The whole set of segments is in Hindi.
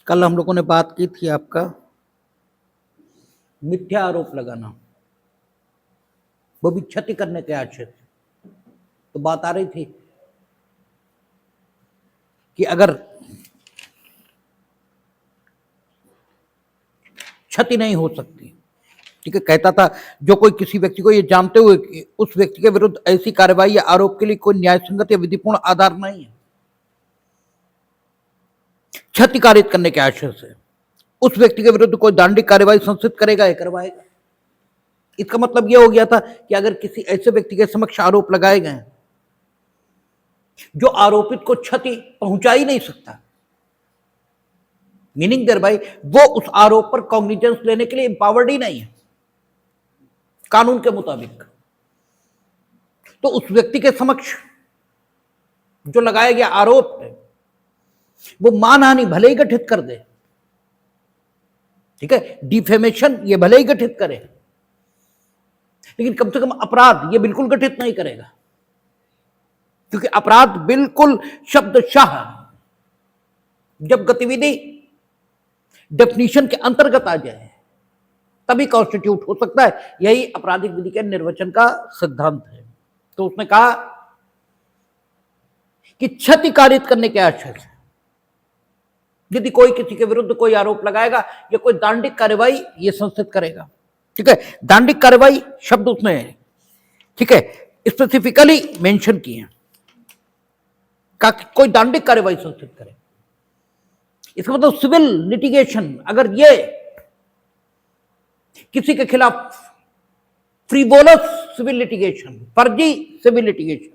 कल हम लोगों ने बात की थी आपका मिथ्या आरोप लगाना, वो भी क्षति करने के आशय से। तो बात आ रही थी कि अगर क्षति नहीं हो सकती, ठीक है, कहता था जो कोई किसी व्यक्ति को ये जानते हुए कि उस व्यक्ति के विरुद्ध ऐसी कार्रवाई या आरोप के लिए कोई न्यायसंगत या विधिपूर्ण आधार नहीं है, क्षति कारित करने के आशय से उस व्यक्ति के विरुद्ध कोई दंडिक कार्रवाई संस्थित करेगा या करवाएगा। इसका मतलब यह हो गया था कि अगर किसी ऐसे व्यक्ति के समक्ष आरोप लगाए गए जो आरोपित को क्षति पहुंचा ही नहीं सकता, मीनिंग देयर बाय वो उस आरोप पर कॉग्निजेंस लेने के लिए एम्पावर्ड ही नहीं है कानून के मुताबिक, तो उस व्यक्ति के समक्ष जो लगाया गया आरोप है वो मानहानि भले ही गठित कर दे, ठीक है, डिफेमेशन ये भले ही गठित करे, लेकिन कम से कम अपराध ये बिल्कुल गठित नहीं करेगा, क्योंकि अपराध बिल्कुल शब्दशः जब गतिविधि डेफिनेशन के अंतर्गत आ जाए तभी कॉन्स्टिट्यूट हो सकता है। यही आपराधिक विधि के निर्वचन का सिद्धांत है। तो उसने कहा कि क्षति कारित करने के आशय से यदि कोई किसी के विरुद्ध कोई आरोप लगाएगा या कोई दांडिक कार्रवाई ये संस्थित करेगा, ठीक है, दांडिक कार्रवाई शब्द उसने, ठीक है, स्पेसिफिकली मेंशन किए हैं, कोई दांडिक कार्रवाई संस्थित करे। इसका मतलब सिविल लिटिगेशन, अगर ये किसी के खिलाफ फ्रीवोलस सिविल लिटिगेशन, फर्जी सिविल लिटिगेशन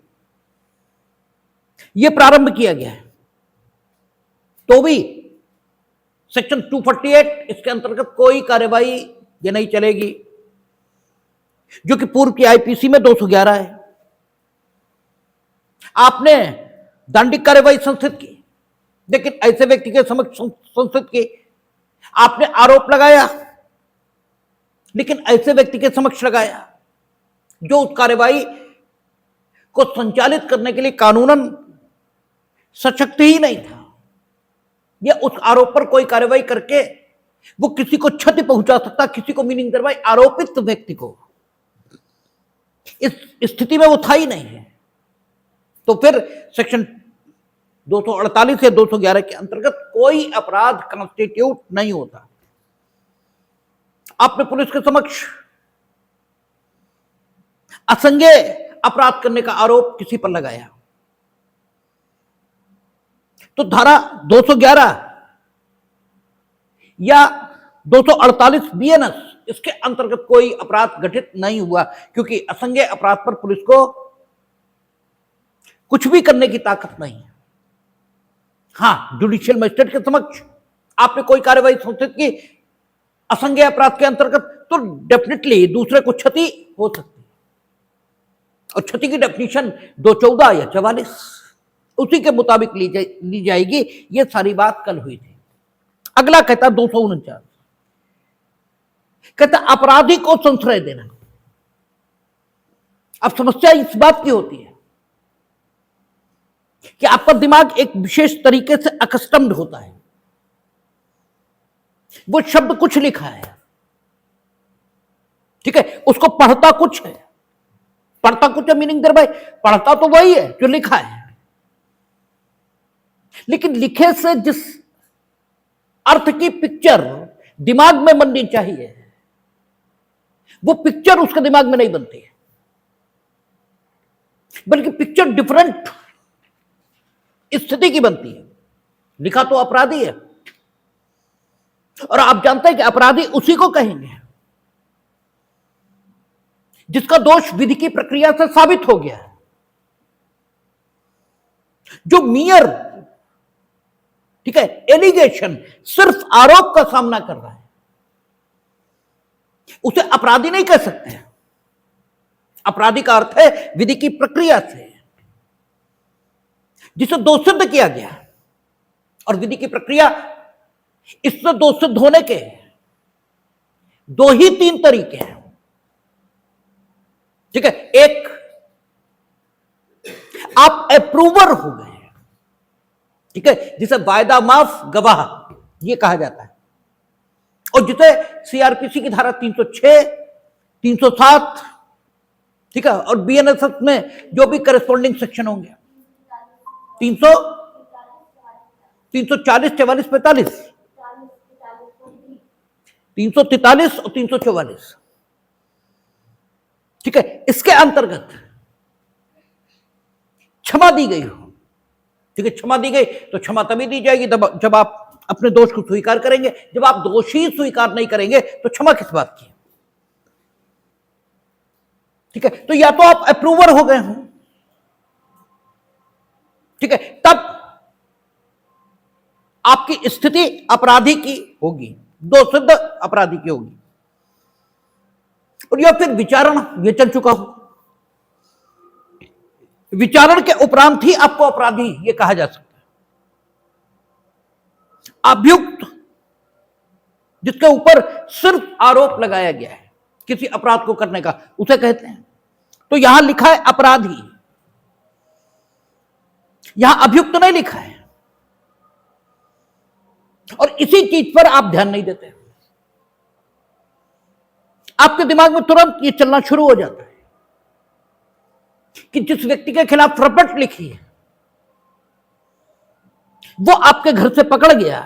ये प्रारंभ किया गया है, तो भी सेक्शन 248 इसके अंतर्गत कोई कार्यवाही ये नहीं चलेगी, जो कि पूर्व की आईपीसी में 211 है। आपने दंडिक कार्यवाही संस्थित की, लेकिन ऐसे व्यक्ति के समक्ष संस्थित की, आपने आरोप लगाया लेकिन ऐसे व्यक्ति के समक्ष लगाया जो उस कार्यवाही को संचालित करने के लिए कानूनन सशक्त ही नहीं था, या उस आरोप पर कोई कार्रवाई करके वो किसी को क्षति पहुंचा सकता, किसी को मीनिंग दरवाई आरोपित व्यक्ति को, इस स्थिति में वो था ही नहीं है, तो फिर सेक्शन 248 या 211 के अंतर्गत कोई अपराध कॉन्स्टिट्यूट नहीं होता। आपने पुलिस के समक्ष असंज्ञेय अपराध करने का आरोप किसी पर लगाया, तो धारा 211 या 248 बीएनएस इसके अंतर्गत कोई अपराध गठित नहीं हुआ, क्योंकि असंज्ञेय अपराध पर पुलिस को कुछ भी करने की ताकत नहीं है। हां, जुडिशियल मजिस्ट्रेट के समक्ष आपने कोई कार्रवाई संस्थित की असंज्ञेय अपराध के अंतर्गत, तो डेफिनेटली दूसरे को क्षति हो सकती है, और क्षति की डेफिनेशन 214 या 44 उसी के मुताबिक ली जाएगी। ये सारी बात कल हुई थी। अगला कहता 249, कहता अपराधी को संश्रय देना। अब समस्या इस बात की होती है कि आपका दिमाग एक विशेष तरीके से अकस्टम्ड होता है, वो शब्द कुछ लिखा है, ठीक है, उसको पढ़ता कुछ है, पढ़ता कुछ है मीनिंग दर भाई पढ़ता तो वही है जो लिखा है, लेकिन लिखे से जिस अर्थ की पिक्चर दिमाग में बननी चाहिए वो पिक्चर उसके दिमाग में नहीं बनती है, बल्कि पिक्चर डिफरेंट स्थिति की बनती है। लिखा तो अपराधी है, और आप जानते हैं कि अपराधी उसी को कहेंगे जिसका दोष विधि की प्रक्रिया से साबित हो गया है। जो मियर, ठीक है, एलिगेशन, सिर्फ आरोप का सामना कर रहा है, उसे अपराधी नहीं कह सकते हैं। अपराधी का अर्थ है विधि की प्रक्रिया से जिसे दोष सिद्ध किया गया, और विधि की प्रक्रिया इससे दोष सिद्ध होने के 2 ही 3 तरीके हैं, ठीक है। एक, आप अप्रूवर हो गए, ठीक है, जिसे वायदा माफ गवाह, ये कहा जाता है। और जिसे सीआरपीसी की धारा 306, 307, ठीक है, और बीएनएसएस में जो भी करस्पॉन्डिंग सेक्शन होंगे 340, 44, 45, 343 और 344, ठीक है, इसके अंतर्गत क्षमा दी गई हो, ठीक है, क्षमा दी गई तो क्षमा तभी दी जाएगी जब आप अपने दोष को स्वीकार करेंगे। जब आप दोष ही स्वीकार नहीं करेंगे तो क्षमा किस बात की, ठीक है। तो या तो आप अप्रूवर हो गए हो, ठीक है, तब आपकी स्थिति अपराधी की होगी, दो सिद्ध अपराधी की होगी, और या फिर विचारण ये चल चुका हो, विचारण के उपरांत ही आपको अपराधी ये कहा जा सकता है। अभियुक्त जिसके ऊपर सिर्फ आरोप लगाया गया है किसी अपराध को करने का, उसे कहते हैं। तो यहां लिखा है अपराधी, यहां अभियुक्त नहीं लिखा है, और इसी चीज पर आप ध्यान नहीं देते। आपके दिमाग में तुरंत ये चलना शुरू हो जाता है कि जिस व्यक्ति के खिलाफ रपट लिखी है वो आपके घर से पकड़ गया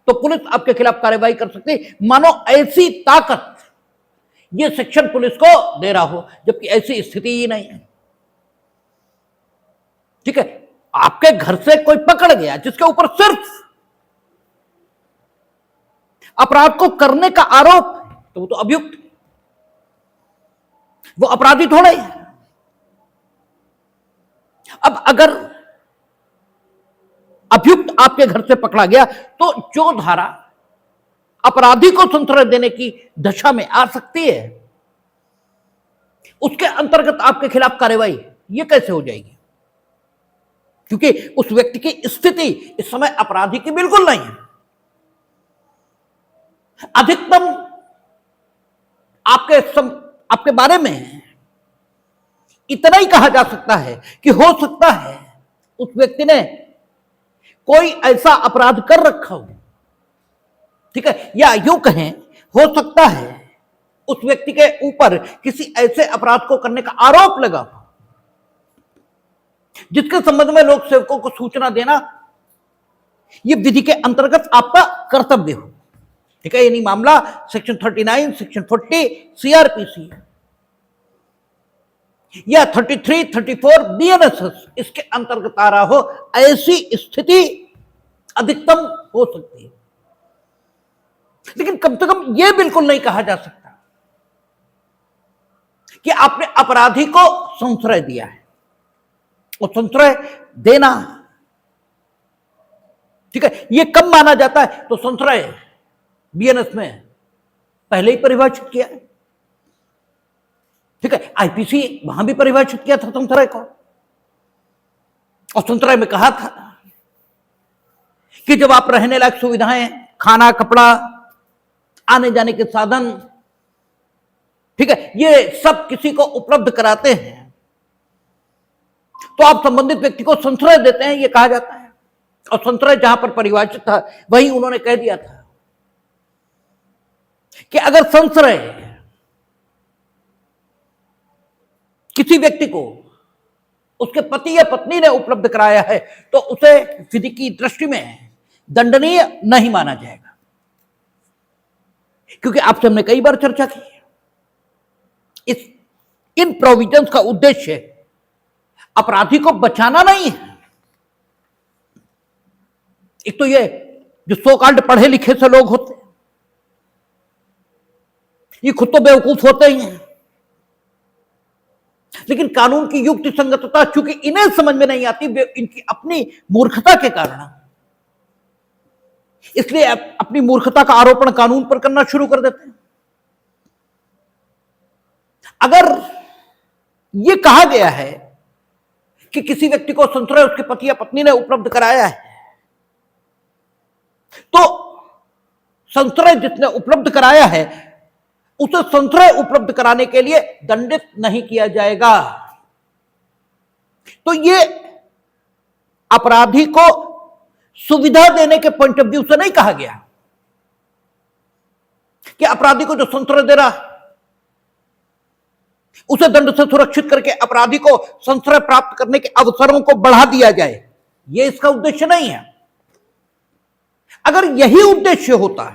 तो पुलिस आपके खिलाफ कार्रवाई कर सकती है, मानो ऐसी ताकत ये सेक्शन पुलिस को दे रहा हो, जबकि ऐसी स्थिति ही नहीं है, ठीक है। आपके घर से कोई पकड़ गया जिसके ऊपर सिर्फ अपराध को करने का आरोप है, तो वो तो अभियुक्त, वो अपराधी थोड़े है। अब अगर अभियुक्त आपके घर से पकड़ा गया तो जो धारा अपराधी को संरक्षण देने की दशा में आ सकती है उसके अंतर्गत आपके खिलाफ कार्रवाई ये कैसे हो जाएगी, क्योंकि उस व्यक्ति की स्थिति इस समय अपराधी की बिल्कुल नहीं है। अधिकतम आपके बारे में इतना ही कहा जा सकता है कि हो सकता है उस व्यक्ति ने कोई ऐसा अपराध कर रखा हो, ठीक है, या यूं कहें हो सकता है उस व्यक्ति के ऊपर किसी ऐसे अपराध को करने का आरोप लगा हो जिसके संबंध में लोक सेवकों को सूचना देना यह विधि के अंतर्गत आपका कर्तव्य हो, ठीक है। यानी मामला सेक्शन 39, सेक्शन 40 सीआरपीसी या 33, 34 बीएनएसएस इसके अंतर्गत आ रहा हो, ऐसी स्थिति अधिकतम हो सकती है। लेकिन कम से कम यह बिल्कुल नहीं कहा जा सकता कि आपने अपराधी को संश्रय दिया है, और संश्रय देना, ठीक है, यह कब माना जाता है, तो संश्रय बीएनएस में पहले ही परिभाषित किया है, ठीक है। आईपीसी वहां भी परिभाषित किया था संश्रय को, और संश्रय में कहा था कि जब आप रहने लायक सुविधाएं, खाना, कपड़ा, आने जाने के साधन, ठीक है, ये सब किसी को उपलब्ध कराते हैं तो आप संबंधित व्यक्ति को संश्रय देते हैं, ये कहा जाता है। और संश्रय जहां पर परिभाषित था वहीं उन्होंने कह दिया था कि अगर संश्रय किसी व्यक्ति को उसके पति या पत्नी ने उपलब्ध कराया है तो उसे विधि की दृष्टि में दंडनीय नहीं माना जाएगा, क्योंकि आपसे हमने कई बार चर्चा की इन प्रोविजंस का उद्देश्य अपराधी को बचाना नहीं है। एक तो ये जो सो कॉल्ड पढ़े लिखे से लोग होते हैं ये खुद तो बेवकूफ होते ही हैं, लेकिन कानून की युक्ति संगतता चूंकि इन्हें समझ में नहीं आती, इनकी अपनी मूर्खता के कारण, इसलिए अपनी मूर्खता का आरोपण कानून पर करना शुरू कर देते हैं। अगर यह कहा गया है कि किसी व्यक्ति को संश्रय उसके पति या पत्नी ने उपलब्ध कराया है तो संश्रय जिसने उपलब्ध कराया है उसे संश्रय उपलब्ध कराने के लिए दंडित नहीं किया जाएगा। तो ये अपराधी को सुविधा देने के पॉइंट ऑफ व्यू से नहीं कहा गया कि अपराधी को जो संश्रय दे रहा उसे दंड से सुरक्षित करके अपराधी को संश्रय प्राप्त करने के अवसरों को बढ़ा दिया जाए, यह इसका उद्देश्य नहीं है। अगर यही उद्देश्य होता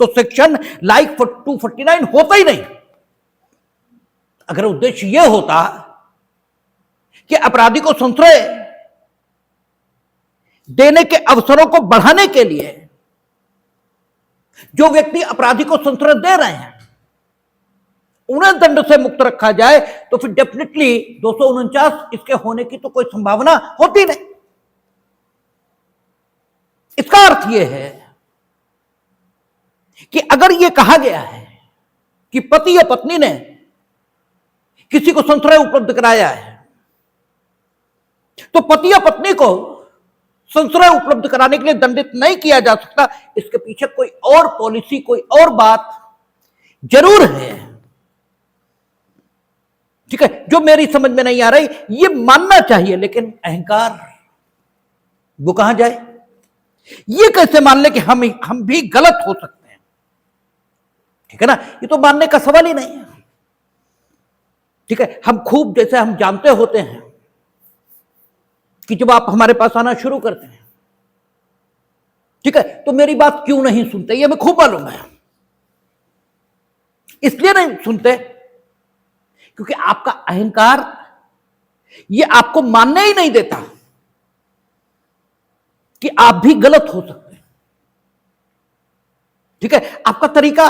तो सेक्शन लाइक 249 होता ही नहीं। अगर उद्देश्य यह होता कि अपराधी को संश्रय देने के अवसरों को बढ़ाने के लिए जो व्यक्ति अपराधी को संश्रय दे रहे हैं उन्हें दंड से मुक्त रखा जाए, तो फिर डेफिनेटली 249 इसके होने की तो कोई संभावना होती नहीं। इसका अर्थ यह है कि अगर यह कहा गया है कि पति या पत्नी ने किसी को संश्रय उपलब्ध कराया है, तो पति या पत्नी को संश्रय उपलब्ध कराने के लिए दंडित नहीं किया जा सकता। इसके पीछे कोई और पॉलिसी, कोई और बात जरूर है, ठीक है, जो मेरी समझ में नहीं आ रही। ये मानना चाहिए, लेकिन अहंकार वो कहां जाए? ये कैसे मान ले कि हम भी गलत हो सकते हैं? ठीक है ना, ये तो मानने का सवाल ही नहीं है। ठीक है, हम खूब जैसे हम जानते होते हैं कि जब आप हमारे पास आना शुरू करते हैं, ठीक है, तो मेरी बात क्यों नहीं सुनते, ये हमें खूब मालूम है। इसलिए नहीं सुनते क्योंकि आपका अहंकार ये आपको मानने ही नहीं देता कि आप भी गलत हो सकते हैं। ठीक है, आपका तरीका,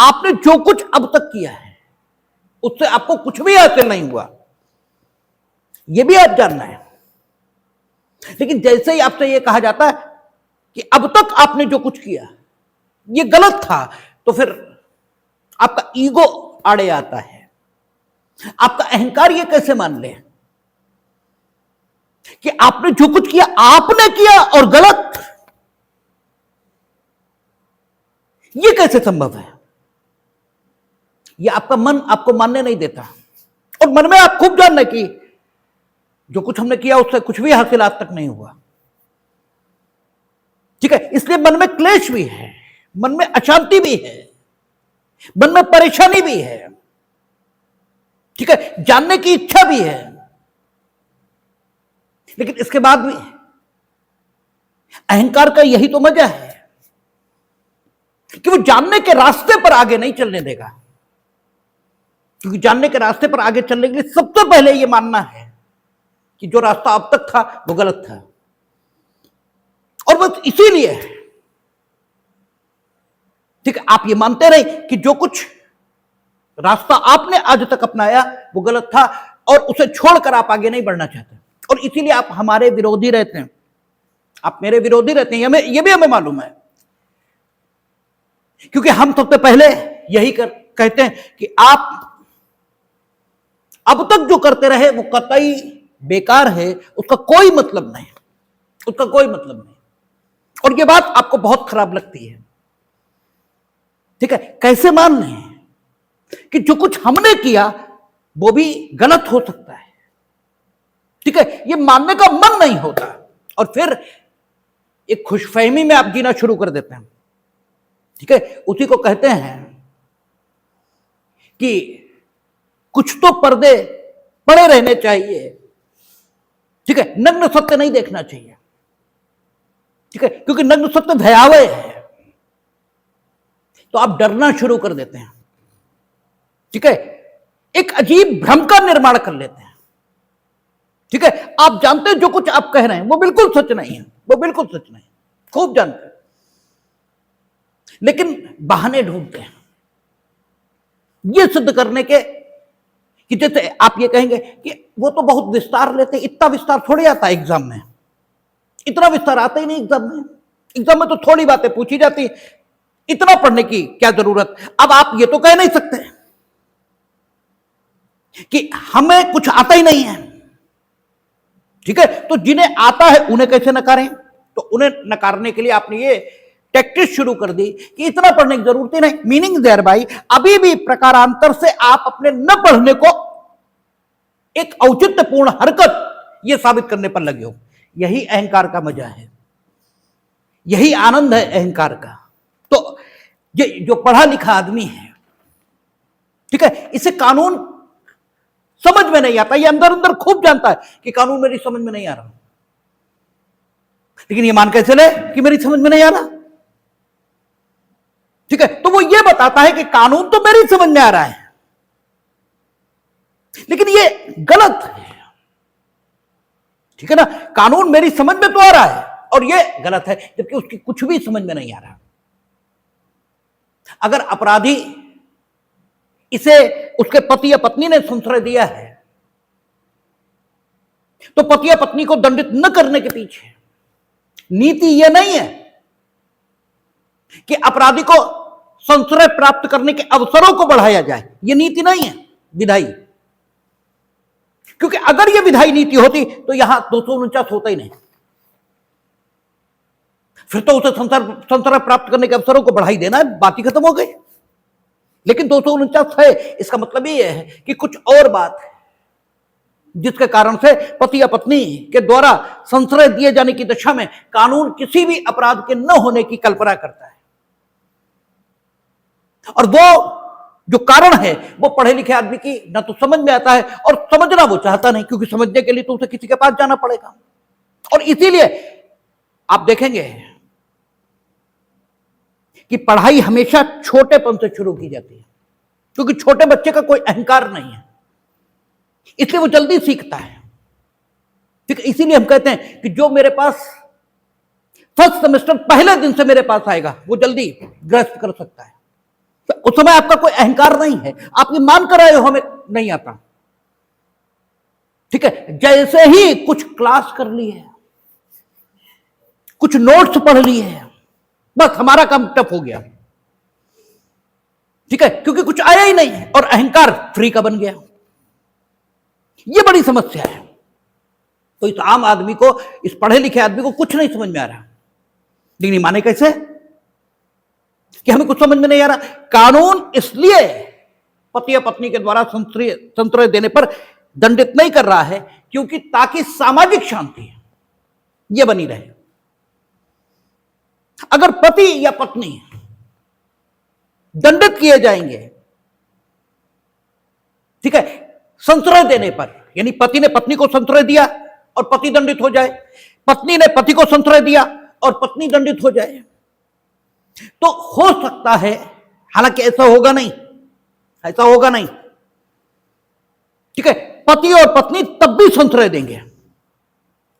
आपने जो कुछ अब तक किया है उससे आपको कुछ भी हासिल नहीं हुआ, यह भी आप जानना है। लेकिन जैसे ही आपसे यह कहा जाता है कि अब तक आपने जो कुछ किया यह गलत था, तो फिर आपका ईगो आड़े आता है। आपका अहंकार ये कैसे मान ले कि आपने जो कुछ किया आपने किया और गलत? ये कैसे संभव है? ये आपका मन आपको मानने नहीं देता, और मन में आप खूब जानना कि जो कुछ हमने किया उससे कुछ भी हासिल आज तक नहीं हुआ। ठीक है, इसलिए मन में क्लेश भी है, मन में अशांति भी है, मन में परेशानी भी है। ठीक है, जानने की इच्छा भी है, लेकिन इसके बाद भी अहंकार का यही तो मजा है कि वो जानने के रास्ते पर आगे नहीं चलने देगा। क्योंकि जानने के रास्ते पर आगे चलने के लिए सबसे पहले यह मानना है कि जो रास्ता अब तक था वो गलत था। और बस इसीलिए, ठीक है, आप ये मानते रहे कि जो कुछ रास्ता आपने आज तक अपनाया वो गलत था और उसे छोड़कर आप आगे नहीं बढ़ना चाहते, और इसीलिए आप हमारे विरोधी रहते हैं, आप मेरे विरोधी रहते हैं। ये भी हमें मालूम है, क्योंकि हम सबसे पहले यही कहते हैं कि आप अब तक जो करते रहे वो कतई बेकार है, उसका कोई मतलब नहीं, उसका कोई मतलब नहीं। और ये बात आपको बहुत खराब लगती है। ठीक है, कैसे मान लें कि जो कुछ हमने किया वो भी गलत हो सकता है? ठीक है, ये मानने का मन नहीं होता, और फिर एक खुशफहमी में आप जीना शुरू कर देते हैं। ठीक है, उसी को कहते हैं कि कुछ तो पर्दे पड़े रहने चाहिए। ठीक है, नग्न सत्य नहीं देखना चाहिए। ठीक है, क्योंकि नग्न सत्य भयावह है, तो आप डरना शुरू कर देते हैं। ठीक है, एक अजीब भ्रम का निर्माण कर लेते हैं। ठीक है, आप जानते हैं जो कुछ आप कह रहे हैं वो बिल्कुल सच नहीं है, वो बिल्कुल सच नहीं, खूब जानते हैं, लेकिन बहाने ढूंढते हैं ये सिद्ध करने के कि जैसे आप ये कहेंगे कि वो तो बहुत विस्तार लेते हैं। इतना विस्तार थोड़ी आता है एग्जाम में, इतना विस्तार आता ही नहीं एग्जाम में। एग्जाम में तो थोड़ी बातें पूछी जाती, इतना पढ़ने की क्या जरूरत। अब आप ये तो कह नहीं सकते कि हमें कुछ आता ही नहीं है। ठीक है, तो जिन्हें आता है उन्हें कैसे नकारें? तो उन्हें नकारने के लिए आपने ये टैक्टिस शुरू कर दी कि इतना पढ़ने की जरूरत ही नहीं। मीनिंग देयर बाय अभी भी प्रकारांतर से आप अपने न पढ़ने को एक औचित्यपूर्ण हरकत ये साबित करने पर लगे हो। यही अहंकार का मजा है। यही आनंद है अहंकार का। तो ये जो पढ़ा लिखा आदमी है, ठीक है, इसे कानून समझ में नहीं आता, ये अंदर अंदर खूब जानता है कि कानून मेरी समझ में नहीं आ रहा, लेकिन ये मान कैसे ले कि मेरी समझ में नहीं आ रहा, ठीक है। तो वो ये बताता है कि कानून तो मेरी समझ में आ रहा है, लेकिन ये गलत है, ठीक है ना। कानून मेरी समझ में तो आ रहा है और ये गलत है, जबकि उसकी कुछ भी समझ में नहीं आ रहा। अगर अपराधी इसे उसके पति या पत्नी ने संश्रय दिया है, तो पति या पत्नी को दंडित न करने के पीछे नीति यह नहीं है कि अपराधी को संश्रय प्राप्त करने के अवसरों को बढ़ाया जाए, यह नीति नहीं है विधायी। क्योंकि अगर यह विधायी नीति होती तो यहां 249 होता ही नहीं, फिर तो उसे संश्रय प्राप्त करने के अवसरों को बढ़ाई देना है, बात ही खत्म हो गई। लेकिन 249 है, इसका मतलब ये है कि कुछ और बात है जिसके कारण से पति या पत्नी के द्वारा संश्रय दिए जाने की दशा में कानून किसी भी अपराध के न होने की कल्पना करता है, और वो जो कारण है वो पढ़े लिखे आदमी की न तो समझ में आता है और समझना वो चाहता नहीं, क्योंकि समझने के लिए तो उसे किसी के पास जाना पड़ेगा। और इसीलिए आप देखेंगे कि पढ़ाई हमेशा छोटेपन से शुरू की जाती है, क्योंकि छोटे बच्चे का कोई अहंकार नहीं है, इसलिए वो जल्दी सीखता है, ठीक है। इसीलिए हम कहते हैं कि जो मेरे पास फर्स्ट सेमेस्टर पहले दिन से मेरे पास आएगा वो जल्दी ग्रस्त कर सकता है। तो उस समय आपका कोई अहंकार नहीं है, आप ये मान कर आए हो हमें नहीं आता, ठीक है। जैसे ही कुछ क्लास कर ली है, कुछ नोट्स पढ़ लिए है, बस हमारा काम टफ हो गया, ठीक है, क्योंकि कुछ आया ही नहीं है और अहंकार फ्री का बन गया। यह बड़ी समस्या है। तो इस आम आदमी को, इस पढ़े लिखे आदमी को कुछ नहीं समझ में आ रहा, लेकिन माने कैसे कि हमें कुछ समझ में नहीं आ रहा। कानून इसलिए पति या पत्नी के द्वारा संश्रय देने पर दंडित नहीं कर रहा है क्योंकि ताकि सामाजिक शांति यह बनी रहे। अगर पति या पत्नी दंडित किए जाएंगे, ठीक है, संश्रय देने पर, यानी पति ने पत्नी को संश्रय दिया और पति दंडित हो जाए, पत्नी ने पति को संश्रय दिया और पत्नी दंडित हो जाए, तो हो सकता है, हालांकि ऐसा होगा नहीं, ऐसा होगा नहीं, ठीक है, पति और पत्नी तब भी संश्रय देंगे,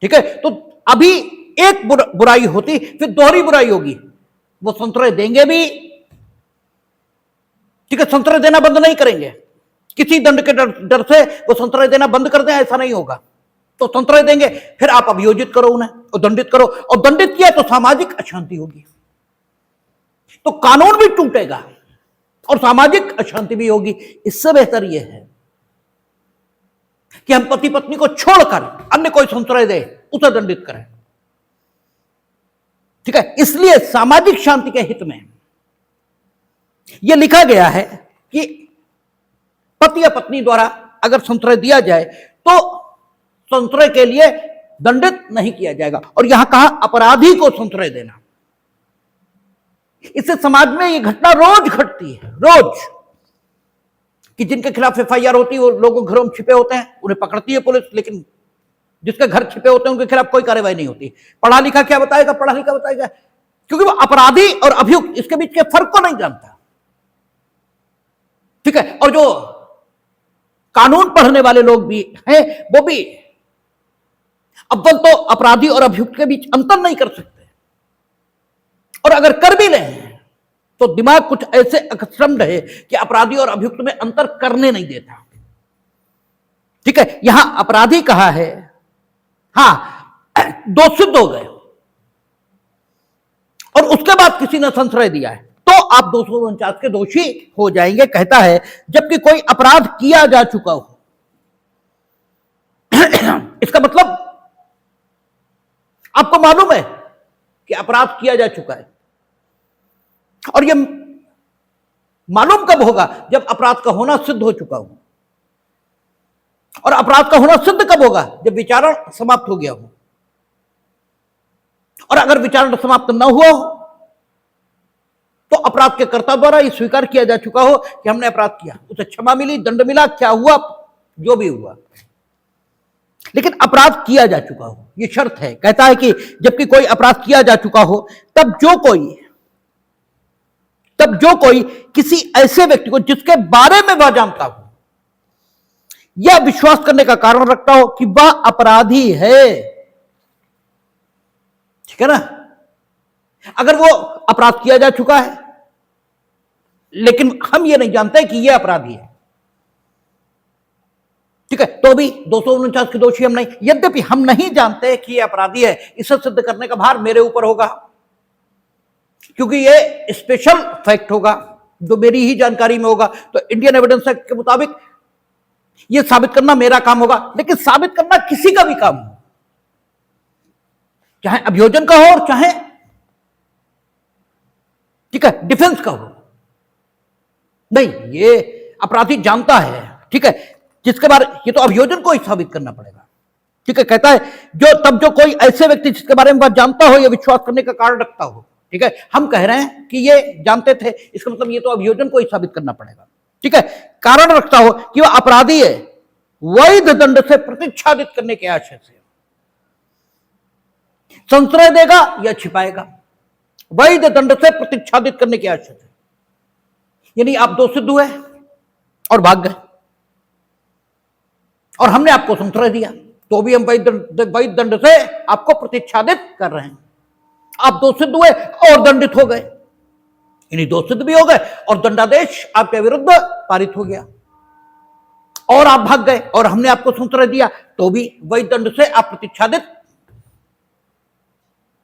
ठीक है। तो अभी एक बुराई होती फिर दोहरी बुराई होगी, वो संश्रय देंगे भी, ठीक है, संश्रय देना बंद नहीं करेंगे, किसी दंड के डर से वो संश्रय देना बंद कर दें ऐसा नहीं होगा, तो संश्रय देंगे, फिर आप अभियोजित करो उन्हें और दंडित करो, और दंडित किया तो सामाजिक अशांति होगी, तो कानून भी टूटेगा और सामाजिक अशांति भी होगी। इससे बेहतर यह है कि हम पति पत्नी को छोड़कर अन्य कोई संश्रय दे, उसे दंडित करें, ठीक है। इसलिए सामाजिक शांति के हित में यह लिखा गया है कि पति या पत्नी द्वारा अगर संश्रय दिया जाए तो संश्रय के लिए दंडित नहीं किया जाएगा, और यहां कहा अपराधी को संश्रय देना। इससे समाज में यह घटना रोज घटती है, रोज, कि जिनके खिलाफ एफआईआर होती है वो लोगों घरों में छिपे होते हैं, उन्हें पकड़ती है पुलिस, लेकिन जिसके घर छिपे होते हैं उनके खिलाफ कोई कार्रवाई नहीं होती। पढ़ा लिखा क्या बताएगा, पढ़ा लिखा बताएगा, क्योंकि वो अपराधी और अभियुक्त इसके बीच के फर्क को नहीं जानता, ठीक है। और जो कानून पढ़ने वाले लोग भी हैं वो भी अव्वल तो अपराधी और अभियुक्त के बीच अंतर नहीं कर सकते, और अगर कर भी लें तो दिमाग कुछ ऐसे अक्षमड है कि अपराधी और अभियुक्त में अंतर करने नहीं देता, ठीक है। यहां अपराधी कहा है, हां, दो सिद्ध हो गए और उसके बाद किसी ने संश्रय दिया है तो आप 249 के दोषी हो जाएंगे, कहता है, जबकि कोई अपराध किया जा चुका हो। इसका मतलब आपको मालूम है कि अपराध किया जा चुका है, और यह मालूम कब होगा, जब अपराध का होना सिद्ध हो चुका हो, और अपराध का होना सिद्ध कब होगा, जब विचारण समाप्त हो गया हो, और अगर विचारणा समाप्त न हुआ हो तो अपराध के कर्ता द्वारा यह स्वीकार किया जा चुका हो कि हमने अपराध किया, उसे क्षमा मिली, दंड मिला, क्या हुआ जो भी हुआ, लेकिन अपराध किया जा चुका हो, यह शर्त है। कहता है कि जबकि कोई अपराध किया जा चुका हो तब जो कोई किसी ऐसे व्यक्ति को जिसके बारे में वह जानता हो यह विश्वास करने का कारण रखता हो कि वह अपराधी है, ठीक है ना। अगर वो अपराध किया जा चुका है लेकिन हम ये नहीं जानते कि यह अपराधी है, ठीक है, तो भी 249 के दोषी हम नहीं। यद्यपि हम नहीं जानते कि यह अपराधी है, इसे सिद्ध करने का भार मेरे ऊपर होगा, क्योंकि यह स्पेशल फैक्ट होगा जो मेरी ही जानकारी में होगा। तो इंडियन एविडेंस एक्ट के मुताबिक यह साबित करना मेरा काम होगा, लेकिन साबित करना किसी का भी काम हो, चाहे अभियोजन का हो और चाहे, ठीक है, डिफेंस का हो। नहीं, ये अपराधी जानता है, ठीक है, जिसके बारे, ये तो अभियोजन को ही साबित करना पड़ेगा, ठीक है। कहता है जो कोई ऐसे व्यक्ति जिसके बारे में बात जानता हो या विश्वास करने का कारण रखता हो, ठीक है। हम कह रहे हैं कि ये जानते थे, इसका मतलब ये तो अभियोजन को ही साबित करना पड़ेगा, ठीक है। कारण रखता हो कि वह अपराधी है वैध दंड से प्रतिच्छादित करने के आशय से, संश्रय देगा या छिपाएगा, वैध दंड से प्रतिच्छादित करने के आशय से। यानी आप दोषित हुए और भाग गए और हमने आपको संश्रय दिया, तो भी हम वैध दंड से आपको प्रतिच्छादित कर रहे हैं। आप दोषित हुए और दंडित हो गए, यानी दोषित भी हो गए और दंडादेश आपके विरुद्ध पारित हो गया, और आप भाग गए और हमने आपको संश्रय दिया, तो भी वैध दंड से आप प्रतिच्छादित,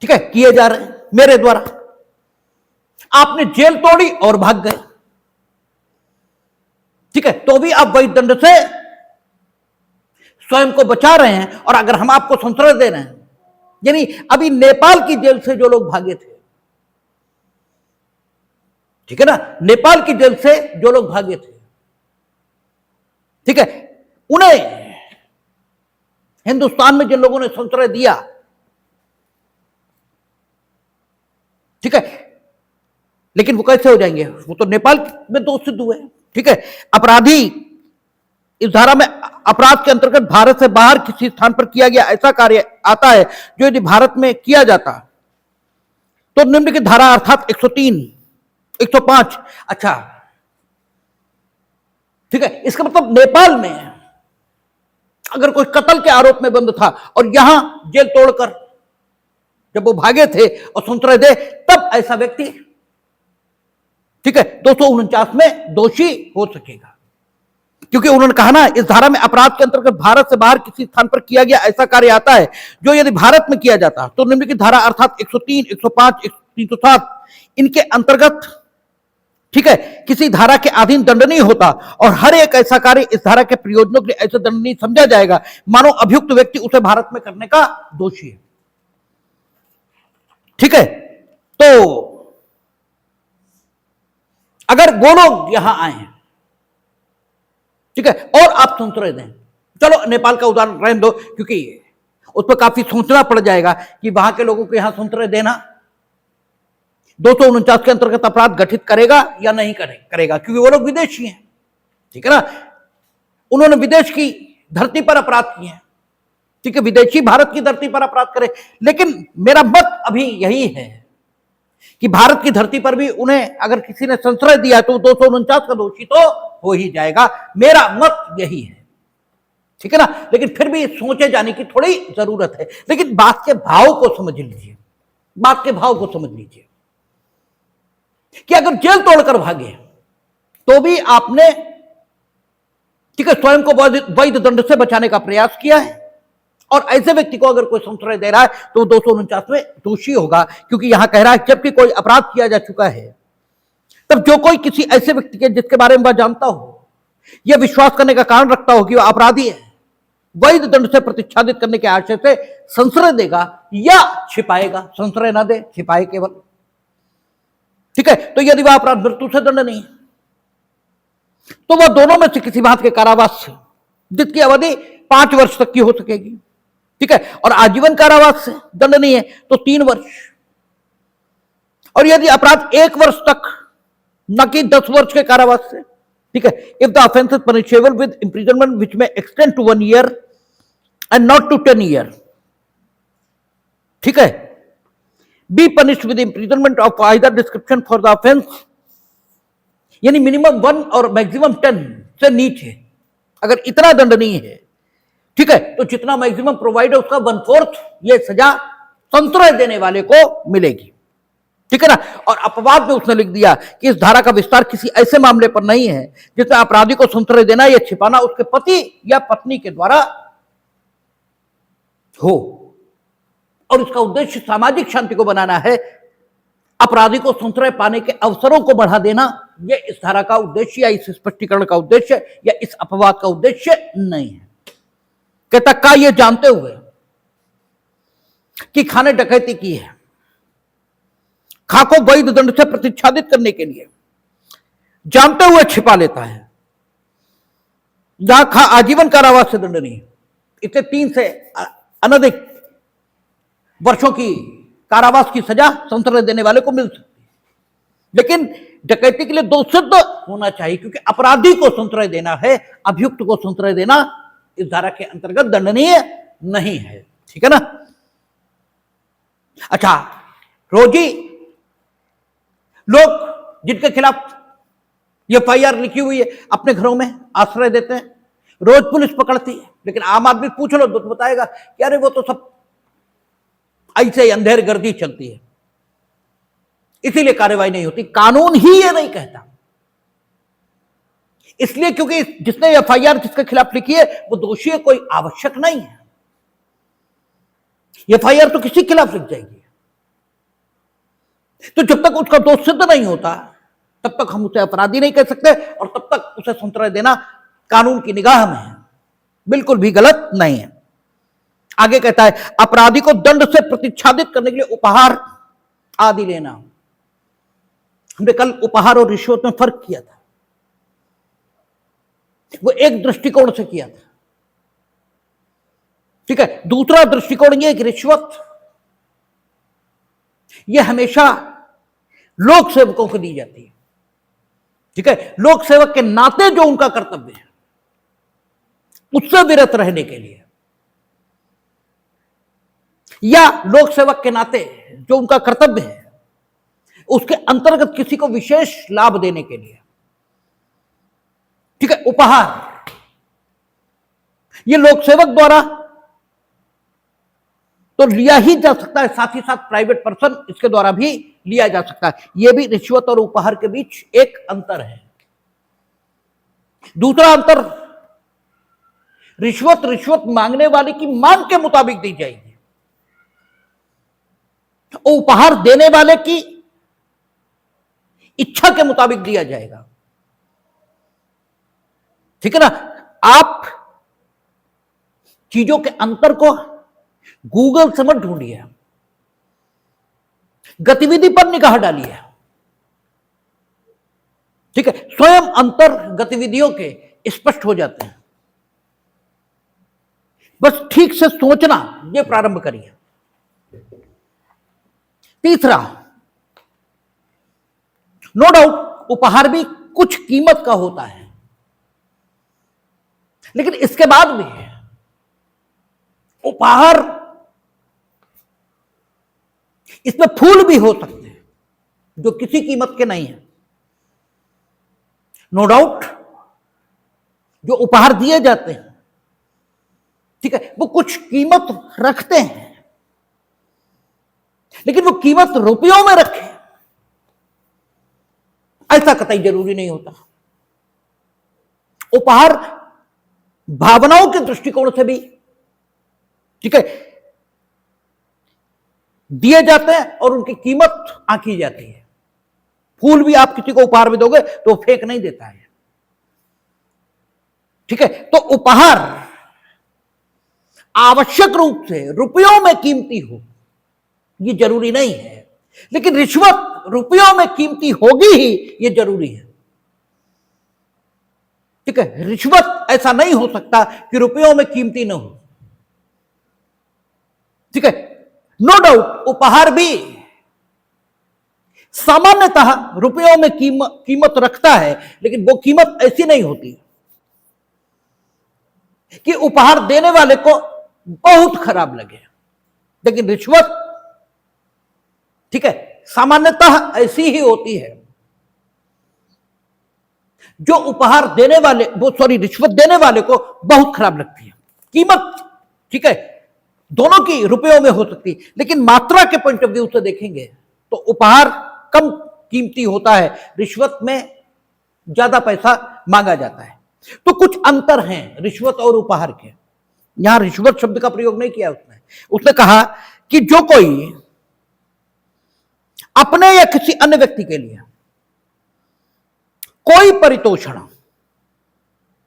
ठीक है, किए जा रहे हैं मेरे द्वारा। आपने जेल तोड़ी और भाग गए, ठीक है, तो भी आप वैध दंड से स्वयं को बचा रहे हैं। और अगर हम आपको संश्रय दे रहे हैं, यानी अभी नेपाल की जेल से जो लोग भागे थे, ठीक है ना, नेपाल की जेल से जो लोग भागे थे, ठीक है, उन्हें हिंदुस्तान में जिन लोगों ने संश्रय दिया, ठीक है, लेकिन वो कैसे हो जाएंगे, वो तो नेपाल में दोषित हुए, ठीक है। अपराधी इस धारा में अपराध के अंतर्गत भारत से बाहर किसी स्थान पर किया गया ऐसा कार्य आता है जो यदि भारत में किया जाता तो निम्नलिखित धारा अर्थात 103, 105, अच्छा, ठीक है, इसका मतलब नेपाल में अगर कोई कत्ल के आरोप में बंद था और यहां जेल तोड़कर जब वो भागे थे और संश्रय दे, तब ऐसा व्यक्ति, ठीक है, 249 में दोषी हो सकेगा, क्योंकि उन्होंने कहा ना, इस धारा में अपराध के अंतर्गत भारत से बाहर किसी स्थान पर किया गया ऐसा कार्य आता है जो यदि भारत में किया जाता तो निम्नलिखित धारा अर्थात 103, 105, 307 इनके अंतर्गत, ठीक है, किसी धारा के अधीन दंडनीय होता और हर एक ऐसा कार्य इस धारा के प्रयोजनों के लिए ऐसे दंडनीय समझा जाएगा मानो अभियुक्त व्यक्ति उसे भारत में करने का दोषी है, ठीक है। तो अगर वो लोग यहां आए हैं, ठीक है, और आप संश्रय दें, चलो नेपाल का उदाहरण रहने दो क्योंकि उस पर काफी सोचना पड़ जाएगा कि वहां के लोगों को यहां संश्रय देना 249 के अंतर्गत अपराध गठित करेगा या नहीं करेगा, क्योंकि वो लोग विदेशी हैं, ठीक है ना, उन्होंने विदेश की धरती पर अपराध किए हैं, ठीक है, विदेशी भारत की धरती पर अपराध करे। लेकिन मेरा मत अभी यही है कि भारत की धरती पर भी उन्हें अगर किसी ने संश्रय दिया तो 249 का दोषी तो हो ही जाएगा, मेरा मत यही है, ठीक है ना। लेकिन फिर भी सोचे जाने की थोड़ी जरूरत है। लेकिन बात के भाव को समझ लीजिए, बात के भाव को समझ लीजिए कि अगर जेल तोड़कर भागे तो भी आपने, ठीक है, स्वयं को वैध दंड से बचाने का प्रयास किया है, और ऐसे व्यक्ति को अगर कोई संश्रय दे रहा है तो 249 में दोषी होगा, क्योंकि यहां कह रहा है जबकि कोई अपराध किया जा चुका है तब जो कोई किसी ऐसे व्यक्ति के जिसके बारे में वह जानता हो यह विश्वास करने का कारण रखता हो कि वह अपराधी है, वैध दंड से प्रतिच्छादित करने के आशय से संश्रय देगा या छिपाएगा, संश्रय ना दे, छिपाए केवल, ठीक है। तो यदि वह अपराध मृत्यु से दंड नहीं तो वह दोनों में से किसी बात के कारावास से जिसकी अवधि 5 वर्ष तक की हो सकेगी, ठीक है, और आजीवन कारावास से दंडनीय है तो 3 वर्ष। और यदि अपराध 1 वर्ष तक, न कि 10 वर्ष के कारावास से, ठीक है, if the offence is punishable with imprisonment which may extend to 1 year and not to 10 year, ठीक है, be punished with imprisonment of either description for the offence, यानी मिनिमम 1 और मैक्सिमम 10 से नीचे अगर इतना दंडनीय है, ठीक है, तो जितना मैक्सिमम प्रोवाइड है उसका 1/4 ये सजा संतुलन देने वाले को मिलेगी, ठीक है ना। और अपवाद में उसने लिख दिया कि इस धारा का विस्तार किसी ऐसे मामले पर नहीं है जिसमें अपराधी को संतुलन देना या छिपाना उसके पति या पत्नी के द्वारा हो, और इसका उद्देश्य सामाजिक शांति को बनाना है, अपराधी को संतुलन पाने के अवसरों को बढ़ा देना, यह इस धारा का उद्देश्य या इस स्पष्टीकरण का उद्देश्य या इस अपवाद का उद्देश्य नहीं है। कहता का ये जानते हुए कि खाने डकैती की है, खा को वैध दंड से प्रतिच्छादित करने के लिए जानते हुए छिपा लेता है, जहां खा आजीवन कारावास से दंडनीय, इसे 3 से अनधिक वर्षों की कारावास की सजा संतुलन देने वाले को मिल सकती है। लेकिन डकैती के लिए 2 सिद्ध होना चाहिए, क्योंकि अपराधी को संतुलन देना है, अभियुक्त को संतुलन देना इस धारा के अंतर्गत दंडनीय नहीं है, ठीक है ना। अच्छा, रोजी लोग जिनके खिलाफ एफआईआर लिखी हुई है अपने घरों में आश्रय देते हैं, रोज पुलिस पकड़ती है, लेकिन आम आदमी पूछ लो तो बताएगा कि अरे वो तो सब ऐसे ही अंधेर गर्दी चलती है, इसीलिए कार्रवाई नहीं होती। कानून ही ये नहीं कहता, इसलिए क्योंकि जिसने एफआईआर जिसके खिलाफ लिखी है वो दोषी है, कोई आवश्यक नहीं है। एफआईआर तो किसी के खिलाफ लिख जाएगी, तो जब तक उसका दोष सिद्ध नहीं होता तब तक हम उसे अपराधी नहीं कह सकते, और तब तक उसे संतुलन देना कानून की निगाह में है बिल्कुल भी गलत नहीं है। आगे कहता है अपराधी को दंड से प्रतिच्छादित करने के लिए उपहार आदि लेना। हमने कल उपहार और रिश्वत में फर्क किया था, वो एक दृष्टिकोण से किया था, ठीक है। दूसरा दृष्टिकोण यह कि रिश्वत यह हमेशा लोक सेवकों को दी जाती है, ठीक है, लोक सेवक के नाते जो उनका कर्तव्य है उससे विरत रहने के लिए, या लोक सेवक के नाते जो उनका कर्तव्य है उसके अंतर्गत किसी को विशेष लाभ देने के लिए, ठीक है। उपहार ये लोक सेवक द्वारा तो लिया ही जा सकता है, साथ ही साथ प्राइवेट पर्सन इसके द्वारा भी लिया जा सकता है। यह भी रिश्वत और उपहार के बीच एक अंतर है। दूसरा अंतर, रिश्वत मांगने वाले की मांग के मुताबिक दी जाएगी, उपहार देने वाले की इच्छा के मुताबिक दिया जाएगा, ठीक है ना। आप चीजों के अंतर को गूगल से मत ढूंढिए, गतिविधि पर निगाह डालिए, ठीक है। स्वयं अंतर गतिविधियों के स्पष्ट हो जाते हैं, बस ठीक से सोचना यह प्रारंभ करिए। तीसरा, नो डाउट उपहार भी कुछ कीमत का होता है, लेकिन इसके बाद भी उपहार, इसमें फूल भी हो सकते हैं जो किसी कीमत के नहीं है। नो डाउट जो उपहार दिए जाते हैं, ठीक है, वो कुछ कीमत रखते हैं, लेकिन वो कीमत रुपयों में रखे ऐसा कतई जरूरी नहीं होता। उपहार भावनाओं के दृष्टिकोण से भी, ठीक है, दिए जाते हैं और उनकी कीमत आंकी जाती है। फूल भी आप किसी को उपहार में दोगे तो फेंक नहीं देता है, ठीक है। तो उपहार आवश्यक रूप से रुपयों में कीमती हो ये जरूरी नहीं है, लेकिन रिश्वत रुपयों में कीमती होगी ही ये जरूरी है, ठीक है। रिश्वत ऐसा नहीं हो सकता कि रुपयों में कीमती ना हो, ठीक है, नो डाउट उपहार भी सामान्यतः रुपयों में कीमत रखता है, लेकिन वो कीमत ऐसी नहीं होती कि उपहार देने वाले को बहुत खराब लगे। लेकिन रिश्वत, ठीक है, सामान्यतः ऐसी ही होती है। जो उपहार देने वाले, वो सॉरी रिश्वत देने वाले को बहुत खराब लगती है कीमत, ठीक है, दोनों की रुपयों में हो सकती है, लेकिन मात्रा के पॉइंट ऑफ व्यू से देखेंगे तो उपहार कम कीमती होता है, रिश्वत में ज्यादा पैसा मांगा जाता है। तो कुछ अंतर हैं रिश्वत और उपहार के। यहां रिश्वत शब्द का प्रयोग नहीं किया उसने कहा कि जो कोई अपने या किसी अन्य व्यक्ति के लिए कोई परितोषण,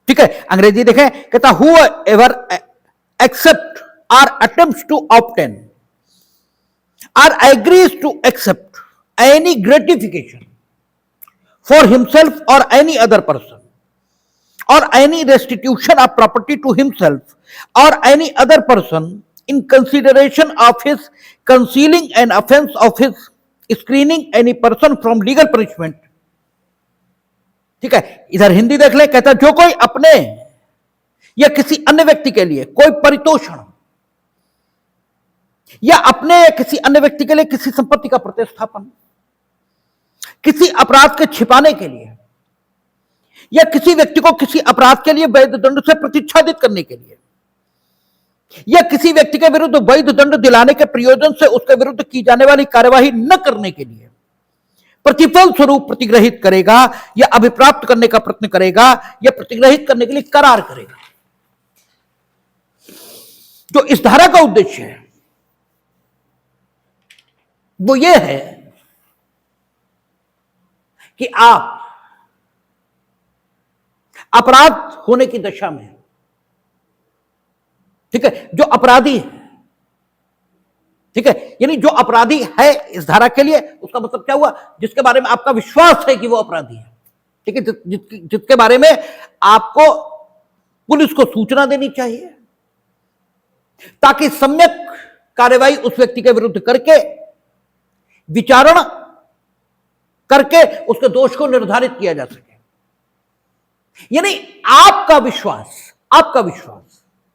ठीक है, अंग्रेजी देखें, कहता whoever accept or attempts to obtain or agrees to accept any gratification for himself or any other person or any restitution of property to himself or any other person in consideration of his concealing an offense of his screening any person from legal punishment। ठीक है, इधर हिंदी देख ले, कहता जो कोई अपने या किसी अन्य व्यक्ति के लिए कोई परितोषण या अपने या किसी अन्य व्यक्ति के लिए किसी संपत्ति का प्रतिस्थापन, किसी अपराध के छिपाने के लिए या किसी व्यक्ति को किसी अपराध के लिए वैध दंड से प्रतिच्छादित करने के लिए या किसी व्यक्ति के विरुद्ध वैध दंड दिलाने के प्रयोजन से उसके विरुद्ध की जाने वाली कार्यवाही न करने के लिए प्रतिफल स्वरूप प्रतिग्रहित करेगा या अभिप्राप्त करने का प्रयत्न करेगा या प्रतिग्रहित करने के लिए करार करेगा। जो इस धारा का उद्देश्य है वो ये है कि आप अपराध होने की दशा में, ठीक है, जो अपराधी है, ठीक है, यानी जो अपराधी है इस धारा के लिए, उसका मतलब क्या हुआ, जिसके बारे में आपका विश्वास है कि वो अपराधी है, ठीक है, जिसके बारे में आपको पुलिस को सूचना देनी चाहिए ताकि सम्यक कार्यवाही उस व्यक्ति के विरुद्ध करके विचारण करके उसके दोष को निर्धारित किया जा सके। यानी आपका विश्वास,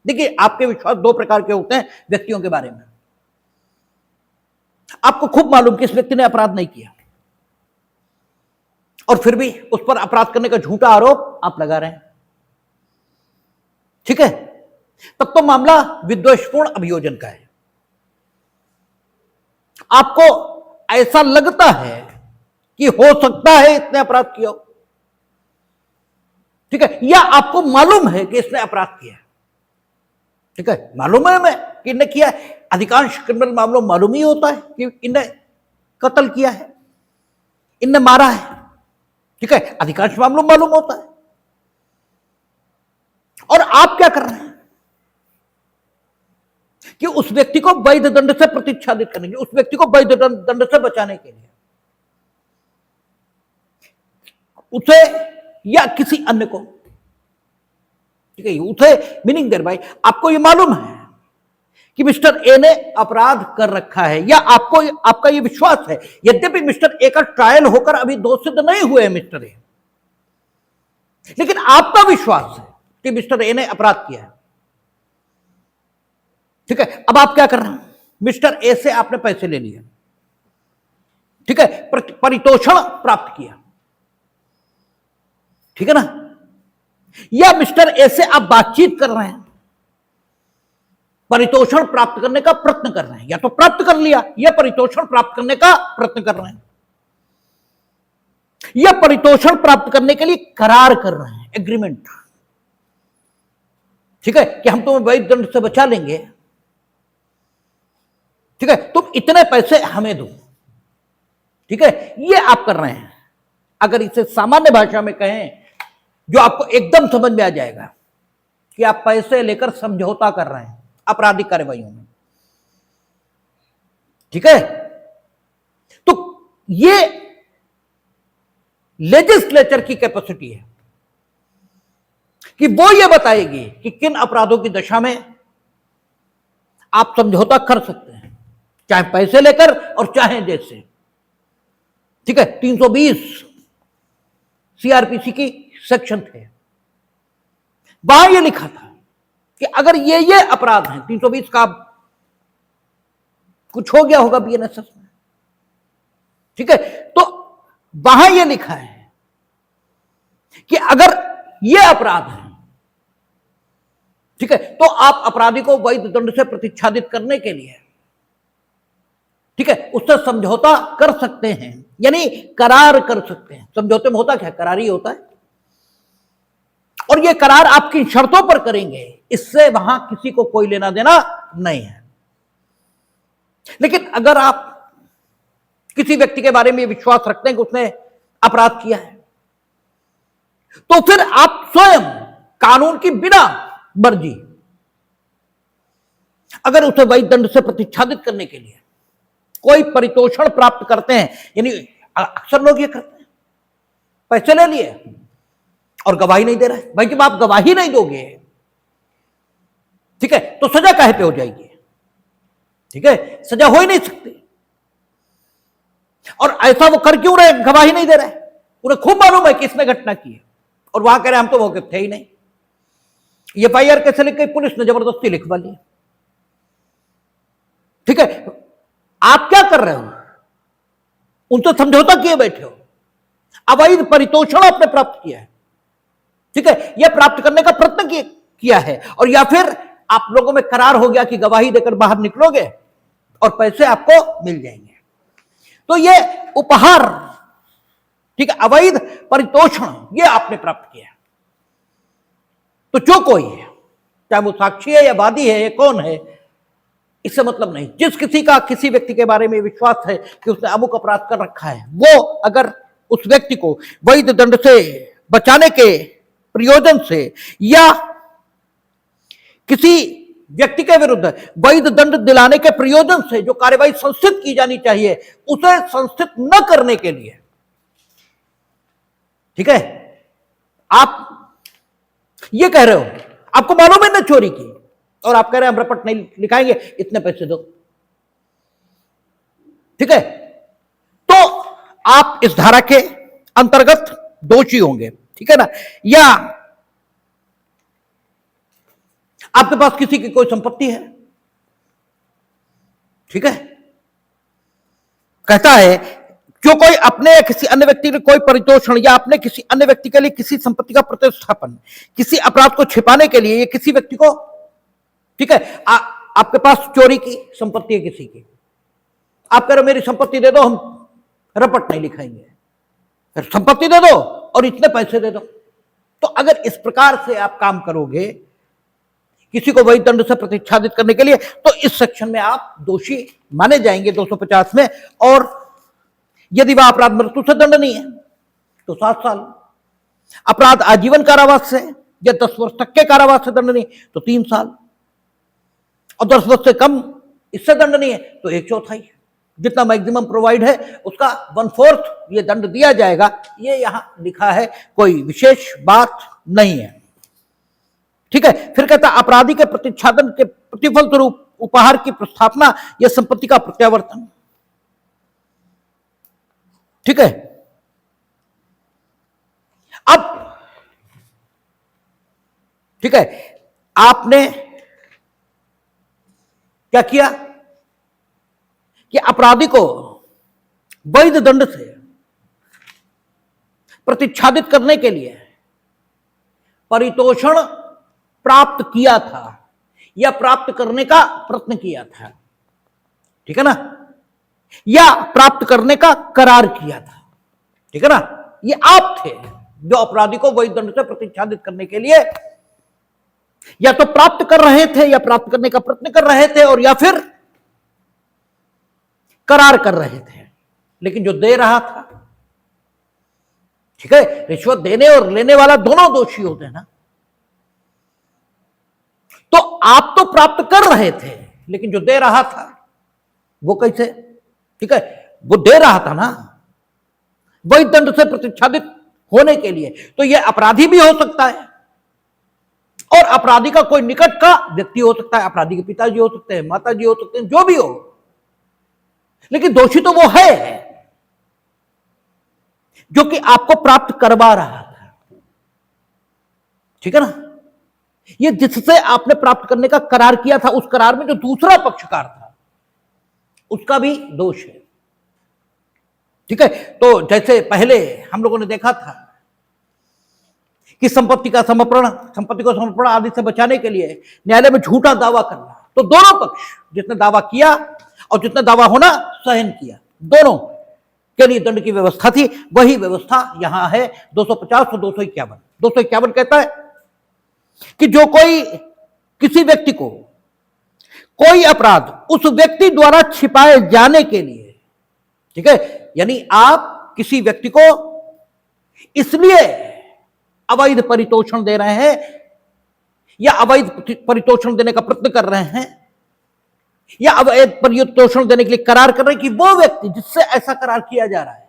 देखिए आपके विश्वास दो प्रकार के होते हैं व्यक्तियों के बारे में। आपको खूब मालूम कि इस व्यक्ति ने अपराध नहीं किया और फिर भी उस पर अपराध करने का झूठा आरोप आप लगा रहे हैं, ठीक है, तब तो मामला विद्वेषपूर्ण अभियोजन का है। आपको ऐसा लगता है कि हो सकता है इसने अपराध किया हो, ठीक है, या आपको मालूम है कि इसने अपराध किया, ठीक है, मालूम है मैं कि इन्हें किया है। अधिकांश क्रिमिनल मामलों में मालूम ही होता है कि इन्हें कत्ल किया है, इन्हें मारा है, ठीक है, अधिकांश मामलों में मालूम होता है। और आप क्या कर रहे हैं कि उस व्यक्ति को वैध दंड से प्रतिच्छादित करने के लिए, उस व्यक्ति को वैध दंड से बचाने के लिए उसे या किसी अन्य को, ठीक है, उसे मीनिंग देर भाई आपको ये मालूम है कि मिस्टर ए ने अपराध कर रखा है या आपको आपका ये विश्वास है, यद्यपि मिस्टर ए का ट्रायल होकर अभी दोष सिद्ध नहीं हुए हैं मिस्टर ए, लेकिन आपका विश्वास है कि मिस्टर ए ने अपराध किया है, ठीक है। अब आप क्या कर रहे हैं, मिस्टर ए से आपने पैसे ले लिए, ठीक है, परितोषण प्राप्त किया, ठीक है ना, या मिस्टर ए से आप बातचीत कर रहे हैं, परितोषण प्राप्त करने का प्रयत्न कर रहे हैं, या तो प्राप्त कर लिया या परितोषण प्राप्त करने का प्रयत्न कर रहे हैं, या परितोषण प्राप्त करने के लिए करार कर रहे हैं, एग्रीमेंट, ठीक है, कि हम तुम्हें वैध दंड से बचा लेंगे, ठीक है, तुम इतने पैसे हमें दो, ठीक है, ये आप कर रहे हैं। अगर इसे सामान्य भाषा में कहें जो आपको एकदम समझ में आ जाएगा कि आप पैसे लेकर समझौता कर रहे हैं आपराधिक कार्रवाइयों में, ठीक है। तो ये लेजिस्लेचर की कैपेसिटी है कि वो ये बताएगी कि किन अपराधों की दशा में आप समझौता कर सकते हैं, चाहे पैसे लेकर और चाहे जैसे। ठीक है, 320 सीआरपीसी की सेक्शन थे, वहां यह लिखा था कि अगर ये अपराध हैं, 320 का कुछ हो गया होगा बीएनएसएस में, ठीक है, तो वहां यह लिखा है कि अगर ये अपराध है, ठीक है, तो आप अपराधी को वैध दंड से प्रतिच्छादित करने के लिए, ठीक है, उससे समझौता कर सकते हैं, यानी करार कर सकते हैं। समझौते में होता क्या, करार ही होता है, और ये करार आपकी शर्तों पर करेंगे, इससे वहां किसी को कोई लेना देना नहीं है। लेकिन अगर आप किसी व्यक्ति के बारे में विश्वास रखते हैं कि उसने अपराध किया है, तो फिर आप स्वयं कानून की बिना मर्जी अगर उसे वैध दंड से प्रतिच्छादित करने के लिए कोई परितोषण प्राप्त करते हैं, यानी अक्सर लोग ये करते हैं, पैसे ले लिए और गवाही नहीं दे रहे, भाई जब आप गवाही नहीं दोगे, ठीक है, तो सजा काहे पे हो जाएगी, ठीक है, सजा हो ही नहीं सकती। और ऐसा वो कर क्यों रहे, गवाही नहीं दे रहे, उन्हें खूब मालूम है कि इसने घटना की है, और वहां कह रहे हम तो मौके थे ही नहीं। एफआईआर कैसे लिख गई, पुलिस ने जबरदस्ती लिखवा ली, ठीक है, आप क्या कर रहे हो, उनसे समझौता किए बैठे हो, अवैध परितोषण आपने प्राप्त किया है, ठीक है, यह प्राप्त करने का प्रयत्न किया है, और या फिर आप लोगों में करार हो गया कि गवाही देकर बाहर निकलोगे और पैसे आपको मिल जाएंगे। तो यह उपहार, ठीक है, अवैध परितोषण ये आपने प्राप्त किया। तो जो कोई है, चाहे वो साक्षी है या वादी है या कौन है, इससे मतलब नहीं। जिस किसी का किसी व्यक्ति के बारे में विश्वास है कि उसने अमुक अपराध कर रखा है, वो अगर उस व्यक्ति को वैध दंड से बचाने के प्रयोजन से या किसी व्यक्ति के विरुद्ध वैध दंड दिलाने के प्रयोजन से जो कार्यवाही संस्थित की जानी चाहिए, उसे संस्थित न करने के लिए, ठीक है, आप ये कह रहे हो, आपको मालूम है ना चोरी की, और आप कह रहे हैं हम रपट नहीं लिखाएंगे, इतने पैसे दो, ठीक है, तो आप इस धारा के अंतर्गत दोषी होंगे, ठीक है ना। या आपके पास किसी की कोई संपत्ति है, ठीक है, कहता है जो कोई अपने या किसी अन्य व्यक्ति के कोई परितोषण या अपने किसी अन्य व्यक्ति के लिए किसी संपत्ति का प्रतिस्थापन किसी अपराध को छिपाने के लिए, ये किसी व्यक्ति को, ठीक है, आपके पास चोरी की संपत्ति है किसी की, आप कह रहे हो मेरी संपत्ति दे दो, हम रपट नहीं लिखाएंगे, फिर संपत्ति दे दो और इतने पैसे दे दो। तो अगर इस प्रकार से आप काम करोगे किसी को वैध दंड से प्रतिच्छादित करने के लिए, तो इस सेक्शन में आप दोषी माने जाएंगे 250 में। और यदि वह अपराध मृत्यु से दंडनीय है तो 7 साल, अपराध आजीवन कारावास से या 10 वर्ष तक के कारावास से दंडनीय तो 3 साल, और 10 वर्ष से कम इससे दंडनीय है तो 1/4, जितना मैक्सिमम प्रोवाइड है उसका 1/4 ये दंड दिया जाएगा। ये यहां लिखा है, कोई विशेष बात नहीं है, ठीक है। फिर कहता अपराधी के प्रतिच्छादन के प्रतिफल स्वरूप उपहार की प्रस्थापना या संपत्ति का प्रत्यावर्तन, ठीक है। अब ठीक है, आपने क्या किया कि अपराधी को वैध दंड से प्रतिच्छादित करने के लिए परितोषण प्राप्त किया था या प्राप्त करने का प्रयत्न किया था, ठीक है ना, या प्राप्त करने का करार किया था, ठीक है ना। ये आप थे जो अपराधी को वैध दंड से प्रतिच्छादित करने के लिए या तो प्राप्त कर रहे थे या प्राप्त करने का प्रयत्न कर रहे थे, और या फिर करार कर रहे थे। लेकिन जो दे रहा था, ठीक है, रिश्वत देने और लेने वाला दोनों दोषी होते हैं ना। तो आप तो प्राप्त कर रहे थे, लेकिन जो दे रहा था वो कैसे, ठीक है, वो दे रहा था ना वैध दंड से प्रतिच्छादित होने के लिए, तो यह अपराधी भी हो सकता है, और अपराधी का कोई निकट का व्यक्ति हो सकता है, अपराधी के पिताजी हो सकते हैं, माताजी हो सकते हैं, जो भी हो, लेकिन दोषी तो वो है जो कि आपको प्राप्त करवा रहा था। ठीक है ना? ये जिससे आपने प्राप्त करने का करार किया था, उस करार में जो दूसरा पक्षकार था उसका भी दोष है। ठीक है? तो जैसे पहले हम लोगों ने देखा था कि संपत्ति को समर्पण आदि से बचाने के लिए न्यायालय में झूठा दावा करना, तो दोनों पक्ष, जिसने दावा किया और जिसने दावा होना सहन किया, दोनों के लिए दंड की व्यवस्था थी। वही व्यवस्था यहां है 250 और 251। 251 कहता है कि जो कोई किसी व्यक्ति को कोई अपराध उस व्यक्ति द्वारा छिपाए जाने के लिए, ठीक है, यानी आप किसी व्यक्ति को इसलिए अवैध परितोषण दे रहे हैं या अवैध परितोषण देने का प्रयत्न कर रहे हैं या अवैध परितोषण देने के लिए करार कर रहे हैं कि वो व्यक्ति जिससे ऐसा करार किया जा रहा है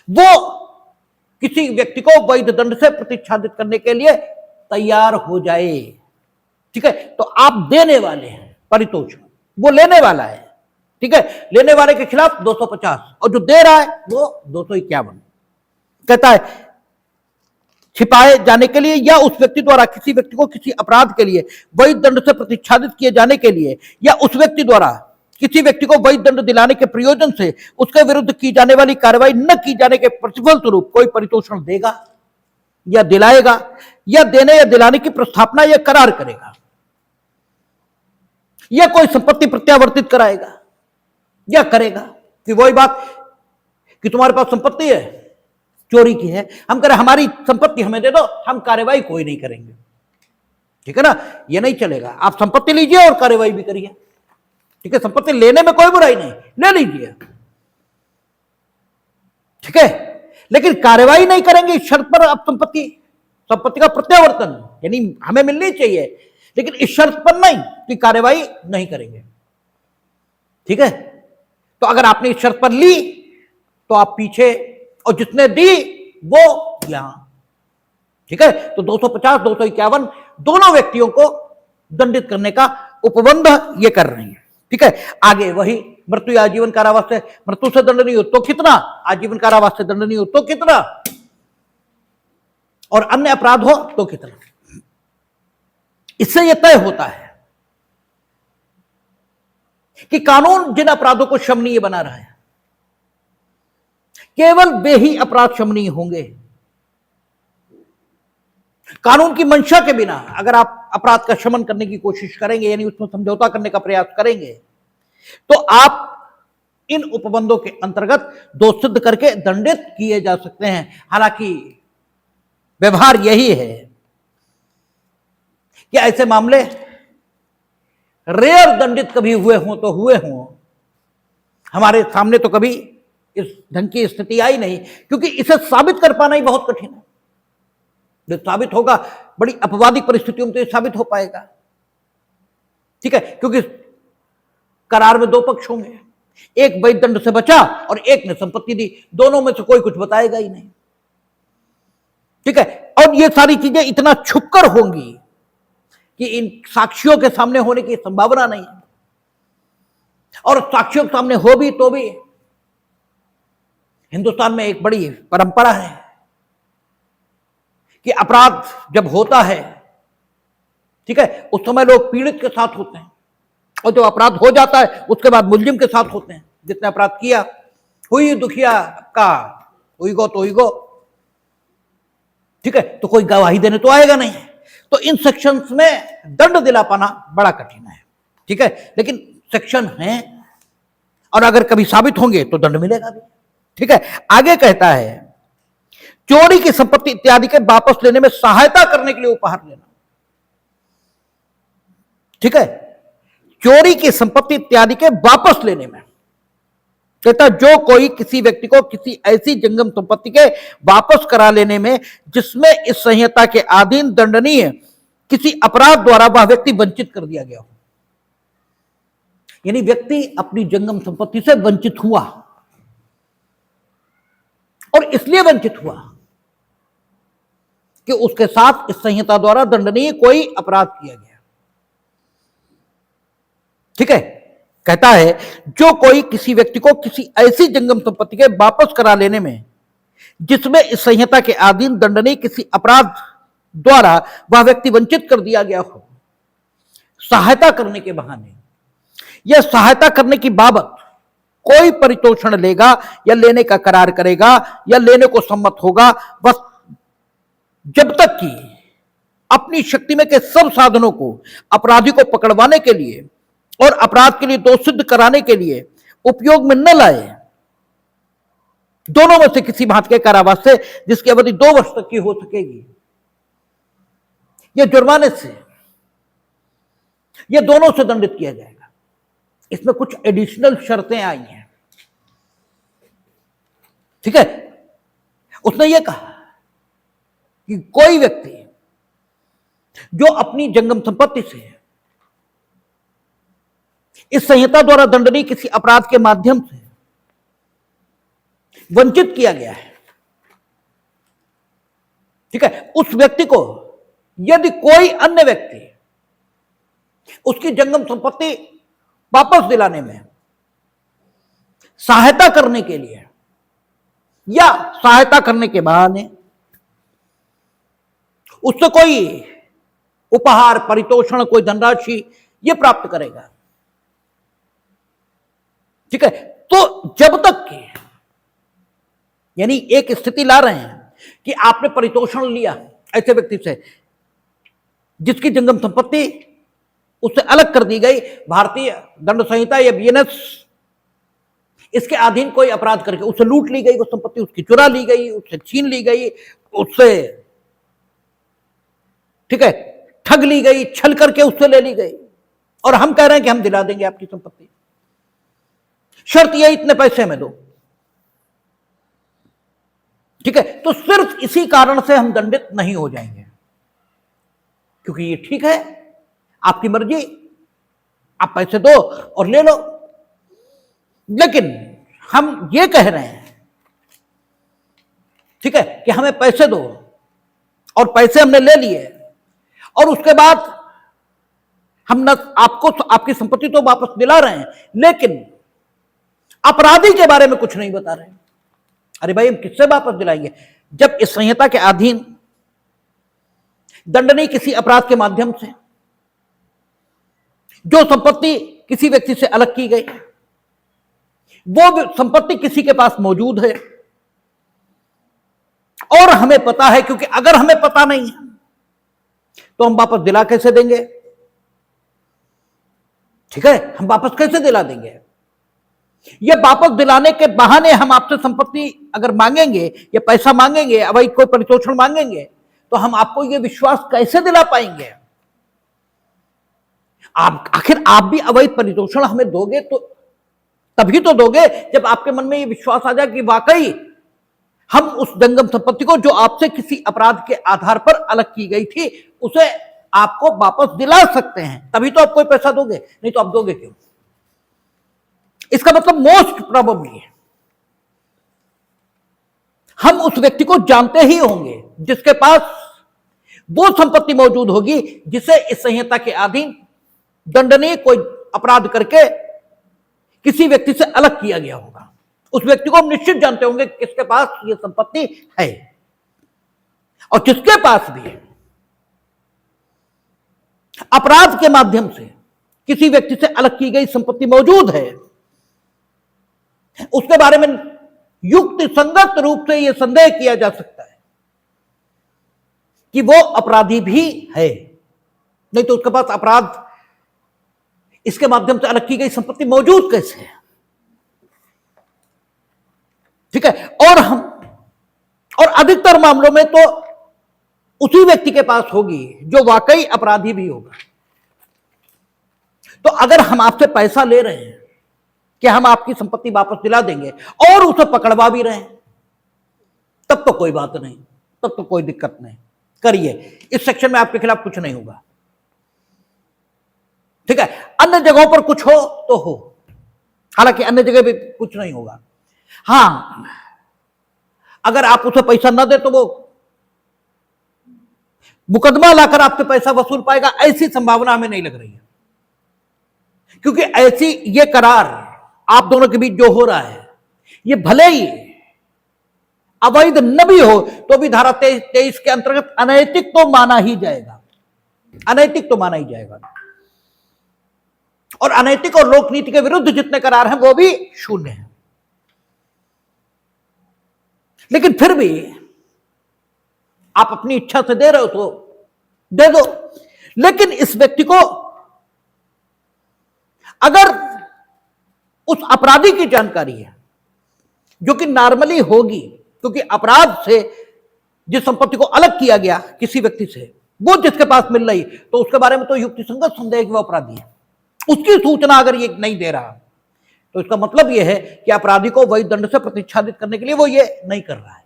वो किसी व्यक्ति को वैध दंड से प्रतिच्छादित करने के लिए तैयार हो जाए। ठीक है? तो आप देने वाले हैं परितोषण, वो लेने वाला है। ठीक है? लेने वाले के खिलाफ 250 और जो दे रहा है वो 251। कहता है छिपाए जाने के लिए या उस व्यक्ति द्वारा किसी व्यक्ति को किसी अपराध के लिए वैध दंड से प्रतिच्छादित किए जाने के लिए या उस व्यक्ति द्वारा किसी व्यक्ति को वैध दंड दिलाने के प्रयोजन से उसके विरुद्ध की जाने वाली कार्रवाई न की जाने के प्रतिफल स्वरूप कोई परितोषण देगा या दिलाएगा या देने या दिलाने की प्रस्थापना या करार करेगा या कोई संपत्ति प्रत्यावर्तित कराएगा या करेगा। कि वही बात कि तुम्हारे पास संपत्ति है, चोरी की है, हम कह रहे हमारी संपत्ति हमें दे दो, हम कार्रवाई कोई नहीं करेंगे। ठीक है ना? ये नहीं चलेगा। आप संपत्ति लीजिए और कार्रवाई भी करिए। ठीक है? संपत्ति लेने में कोई बुराई नहीं, ले लीजिए। ठीक है? लेकिन कार्रवाई नहीं करेंगे इस शर्त पर आप संपत्ति का प्रत्यावर्तन यानी हमें मिलनी चाहिए, लेकिन इस शर्त पर नहीं कि कार्रवाई नहीं करेंगे। ठीक है? तो अगर आपने इस शर्त पर ली तो आप पीछे, और जिसने दी वो यहां। ठीक है? तो 250 251 दोनों व्यक्तियों को दंडित करने का उपबंध ये कर रही है। ठीक है? आगे वही मृत्यु या आजीवन कारावास से, मृत्यु से दंड नहीं हो तो कितना, आजीवन कारावास से दंड नहीं हो तो कितना, और अन्य अपराध हो तो कितना। इससे यह तय होता है कि कानून जिन अपराधों को क्षमनीय बना रहा है केवल वे ही अपराध क्षमनीय होंगे। कानून की मंशा के बिना अगर आप अपराध का शमन करने की कोशिश करेंगे यानी उसमें समझौता करने का प्रयास करेंगे तो आप इन उपबंधों के अंतर्गत दोष सिद्ध करके दंडित किए जा सकते हैं। हालांकि व्यवहार यही है कि ऐसे मामले रेयर दंडित कभी हुए हों तो हुए हों, हमारे सामने तो कभी इस ढंग की स्थिति आई नहीं, क्योंकि इसे साबित कर पाना ही बहुत कठिन है। जो साबित होगा बड़ी अपवादिक परिस्थितियों में तो ये साबित हो पाएगा। ठीक है? क्योंकि करार में दो पक्ष होंगे, एक वैध दंड से बचा और एक ने संपत्ति दी, दोनों में से कोई कुछ बताएगा ही नहीं। ठीक है? और ये सारी चीजें इतना छुपकर होंगी कि इन साक्ष्यों के सामने होने की संभावना नहीं है, और साक्ष्यों के सामने हो भी तो भी हिंदुस्तान में एक बड़ी परंपरा है कि अपराध जब होता है, ठीक है, उस समय लोग पीड़ित के साथ होते हैं, और जब अपराध हो जाता है उसके बाद मुलजिम के साथ होते हैं। जिसने अपराध किया, हुई दुखिया का हुई गो तो हुई गो। ठीक है? तो कोई गवाही देने तो आएगा नहीं, तो इन सेक्शंस में दंड दिला पाना बड़ा कठिन है। ठीक है? लेकिन सेक्शन है, और अगर कभी साबित होंगे तो दंड मिलेगा भी। ठीक है? आगे कहता है चोरी की संपत्ति इत्यादि के वापस लेने में सहायता करने के लिए उपहार लेना। ठीक है? चोरी की संपत्ति इत्यादि के वापस लेने में कहता जो कोई किसी व्यक्ति को किसी ऐसी जंगम संपत्ति के वापस करा लेने में जिसमें इस संहिता के अधीन दंडनीय किसी अपराध द्वारा वह व्यक्ति वंचित कर दिया गया हो, यानी व्यक्ति अपनी जंगम संपत्ति से वंचित हुआ, और इसलिए वंचित हुआ कि उसके साथ इस संहिता द्वारा दंडनीय कोई अपराध किया गया। ठीक है, कहता है जो कोई किसी व्यक्ति को किसी ऐसी जंगम संपत्ति के वापस करा लेने में जिसमें इस संहिता के अधीन दंडनीय किसी अपराध द्वारा वह व्यक्ति वंचित कर दिया गया हो, सहायता करने के बहाने या सहायता करने की बाबत कोई परितोषण लेगा या लेने का करार करेगा या लेने को सम्मत होगा, बस जब तक कि अपनी शक्ति में के सब साधनों को अपराधी को पकड़वाने के लिए और अपराध के लिए दोष सिद्ध कराने के लिए उपयोग में न लाए, दोनों में से किसी भांति के कारावास से जिसकी अवधि 2 वर्ष तक की हो सकेगी या जुर्माने से, यह दोनों से दंडित किया जाएगा। इसमें कुछ एडिशनल शर्तें आई हैं। ठीक है, उसने यह कहा कि कोई व्यक्ति जो अपनी जंगम संपत्ति से इस संहिता द्वारा दंडनीय किसी अपराध के माध्यम से वंचित किया गया है, ठीक है, उस व्यक्ति को यदि कोई अन्य व्यक्ति उसकी जंगम संपत्ति वापस दिलाने में सहायता करने के लिए या सहायता करने के बहाने उससे कोई उपहार, परितोषण, कोई धनराशि यह प्राप्त करेगा, ठीक है, तो जब तक कि, यानी एक स्थिति ला रहे हैं कि आपने परितोषण लिया ऐसे व्यक्ति से जिसकी जंगम संपत्ति उससे अलग कर दी गई, भारतीय दंड संहिता या बीएनएस इसके अधीन कोई अपराध करके उससे लूट ली गई, वो संपत्ति उसकी चुरा ली गई, उससे छीन ली गई, उससे, ठीक है, ठग ली गई, छल करके उससे ले ली गई, और हम कह रहे हैं कि हम दिला देंगे आपकी संपत्ति, शर्त यह इतने पैसे में दो। ठीक है, तो सिर्फ इसी कारण से हम दंडित नहीं हो जाएंगे, क्योंकि ये ठीक है, आपकी मर्जी, आप पैसे दो और ले लो। लेकिन हम ये कह रहे हैं, ठीक है, कि हमें पैसे दो, और पैसे हमने ले लिए और उसके बाद हम न आपको आपकी संपत्ति तो वापस दिला रहे हैं, लेकिन अपराधी के बारे में कुछ नहीं बता रहे। अरे भाई, हम किससे वापस दिलाएंगे जब इस संहिता के अधीन दंडनीय किसी अपराध के माध्यम से जो संपत्ति किसी व्यक्ति से अलग की गई, वो संपत्ति किसी के पास मौजूद है और हमें पता है, क्योंकि अगर हमें पता नहीं है तो हम वापस दिला कैसे देंगे? ठीक है, हम वापस कैसे दिला देंगे? ये वापस दिलाने के बहाने हम आपसे संपत्ति अगर मांगेंगे या पैसा मांगेंगे, अवैध कोई परितोषण मांगेंगे, तो हम आपको ये विश्वास कैसे दिला पाएंगे? आखिर आप भी अवैध परितोषण हमें दोगे तो तभी तो दोगे जब आपके मन में ये विश्वास आ जाए कि वाकई हम उस जंगम संपत्ति को जो आपसे किसी अपराध के आधार पर अलग की गई थी उसे आपको वापस दिला सकते हैं, तभी तो आप कोई पैसा दोगे, नहीं तो आप दोगे क्यों? इसका मतलब मोस्ट प्रोबेबली हम उस व्यक्ति को जानते ही होंगे जिसके पास वो संपत्ति मौजूद होगी जिसे इस संहिता के अधीन दंडनीय कोई अपराध करके किसी व्यक्ति से अलग किया गया होगा। उस व्यक्ति को हम निश्चित जानते होंगे किसके पास ये संपत्ति है, और जिसके पास भी अपराध के माध्यम से किसी व्यक्ति से अलग की गई संपत्ति मौजूद है, उसके बारे में युक्ति संगत रूप से यह संदेह किया जा सकता है कि वो अपराधी भी है, नहीं तो उसके पास अपराध इसके माध्यम से अलग की गई संपत्ति मौजूद कैसे है? ठीक है, और अधिकतर मामलों में तो उसी व्यक्ति के पास होगी जो वाकई अपराधी भी होगा। तो अगर हम आपसे पैसा ले रहे हैं कि हम आपकी संपत्ति वापस दिला देंगे और उसे पकड़वा भी रहे हैं, तब तो कोई बात नहीं, तब तो कोई दिक्कत नहीं, करिए, इस सेक्शन में आपके खिलाफ कुछ नहीं होगा। ठीक है, अन्य जगहों पर कुछ हो तो हो, हालांकि अन्य जगह भी कुछ नहीं होगा। हां, अगर आप उसे पैसा न दे तो वो मुकदमा लाकर आपसे पैसा वसूल पाएगा, ऐसी संभावना हमें नहीं लग रही है। क्योंकि ऐसी ये करार आप दोनों के बीच जो हो रहा है, ये भले ही अवैध न भी हो तो भी धारा 23 के अंतर्गत अनैतिक तो माना ही जाएगा, अनैतिक तो माना ही जाएगा। और अनैतिक और लोकनीति के विरुद्ध जितने करार हैं वो भी शून्य हैं। लेकिन फिर भी आप अपनी इच्छा से दे रहे हो तो दे दो। लेकिन इस व्यक्ति को अगर उस अपराधी की जानकारी है, जो कि नॉर्मली होगी, क्योंकि अपराध से जिस संपत्ति को अलग किया गया किसी व्यक्ति से, वो जिसके पास मिल रही, तो उसके बारे में तो युक्तिसंगत संदेह कि वो अपराधी है। उसकी सूचना अगर ये नहीं दे रहा तो इसका मतलब यह है कि अपराधी को वही दंड से प्रतिच्छादित करने के लिए वो ये नहीं कर रहा है।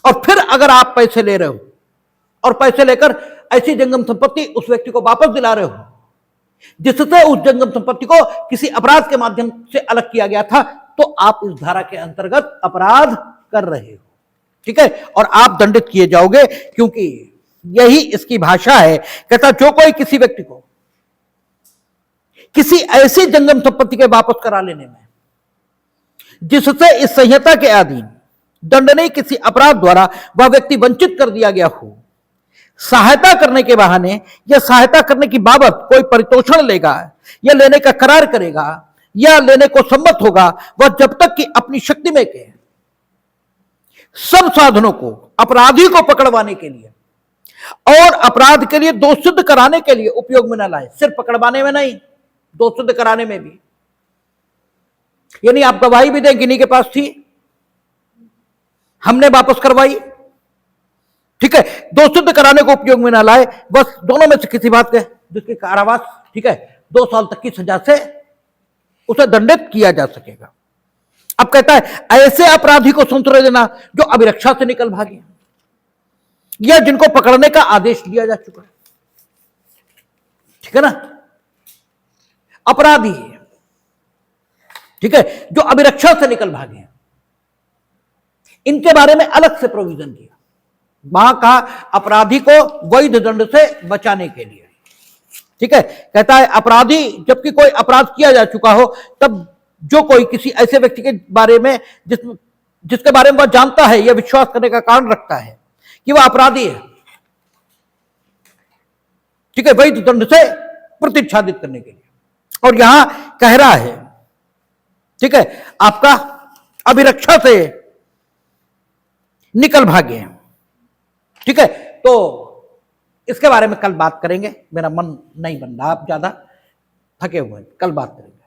और फिर अगर आप पैसे ले रहे हो और पैसे लेकर ऐसी जंगम संपत्ति उस व्यक्ति को वापस दिला रहे हो जिससे उस जंगम संपत्ति को किसी अपराध के माध्यम से अलग किया गया था, तो आप इस धारा के अंतर्गत अपराध कर रहे हो, ठीक है, और आप दंडित किए जाओगे। क्योंकि यही इसकी भाषा है। कहता जो कोई किसी व्यक्ति को किसी ऐसी जंगम संपत्ति के वापस करा लेने में जिससे इस संहिता के अधीन दंडनीय किसी अपराध द्वारा वह व्यक्ति वंचित कर दिया गया हो, सहायता करने के बहाने या सहायता करने की बाबत कोई परितोषण लेगा या लेने का करार करेगा या लेने को सम्मत होगा, वह जब तक कि अपनी शक्ति में के सब साधनों को अपराधी को पकड़वाने के लिए और अपराध के लिए दोष सिद्ध कराने के लिए उपयोग में न लाए। सिर्फ पकड़वाने में नहीं, दोष सिद्ध कराने में भी। यानी आप गवाही भी दें किन्हीं के पास थी, हमने वापस करवाई, ठीक है, दोष सिद्ध कराने को उपयोग में ना लाए, बस दोनों में से किसी बात के जिसके कारावास, ठीक है, 2 साल तक की सजा से उसे दंडित किया जा सकेगा। अब कहता है ऐसे अपराधी को संतोष देना जो अभिरक्षा से निकल भागे या जिनको पकड़ने का आदेश दिया जा चुका है, ठीक है ना, अपराधी, ठीक है, जो अभिरक्षा से निकल भागे, इनके बारे में अलग से प्रोविजन किया। वहां कहा अपराधी को वैध दंड से बचाने के लिए, ठीक है। कहता है अपराधी जबकि कोई अपराध किया जा चुका हो, तब जो कोई किसी ऐसे व्यक्ति के बारे में जिसके बारे में वह जानता है या विश्वास करने का कारण रखता है कि वह अपराधी है, ठीक है, वैध दंड से प्रतिच्छादित करने के लिए। और यहां कह रहा है, ठीक है, आपका अभिरक्षा से निकल भागे, ठीक है। तो इसके बारे में कल बात करेंगे, मेरा मन नहीं बन रहा, आप ज्यादा थके हुए हैं, कल बात करेंगे।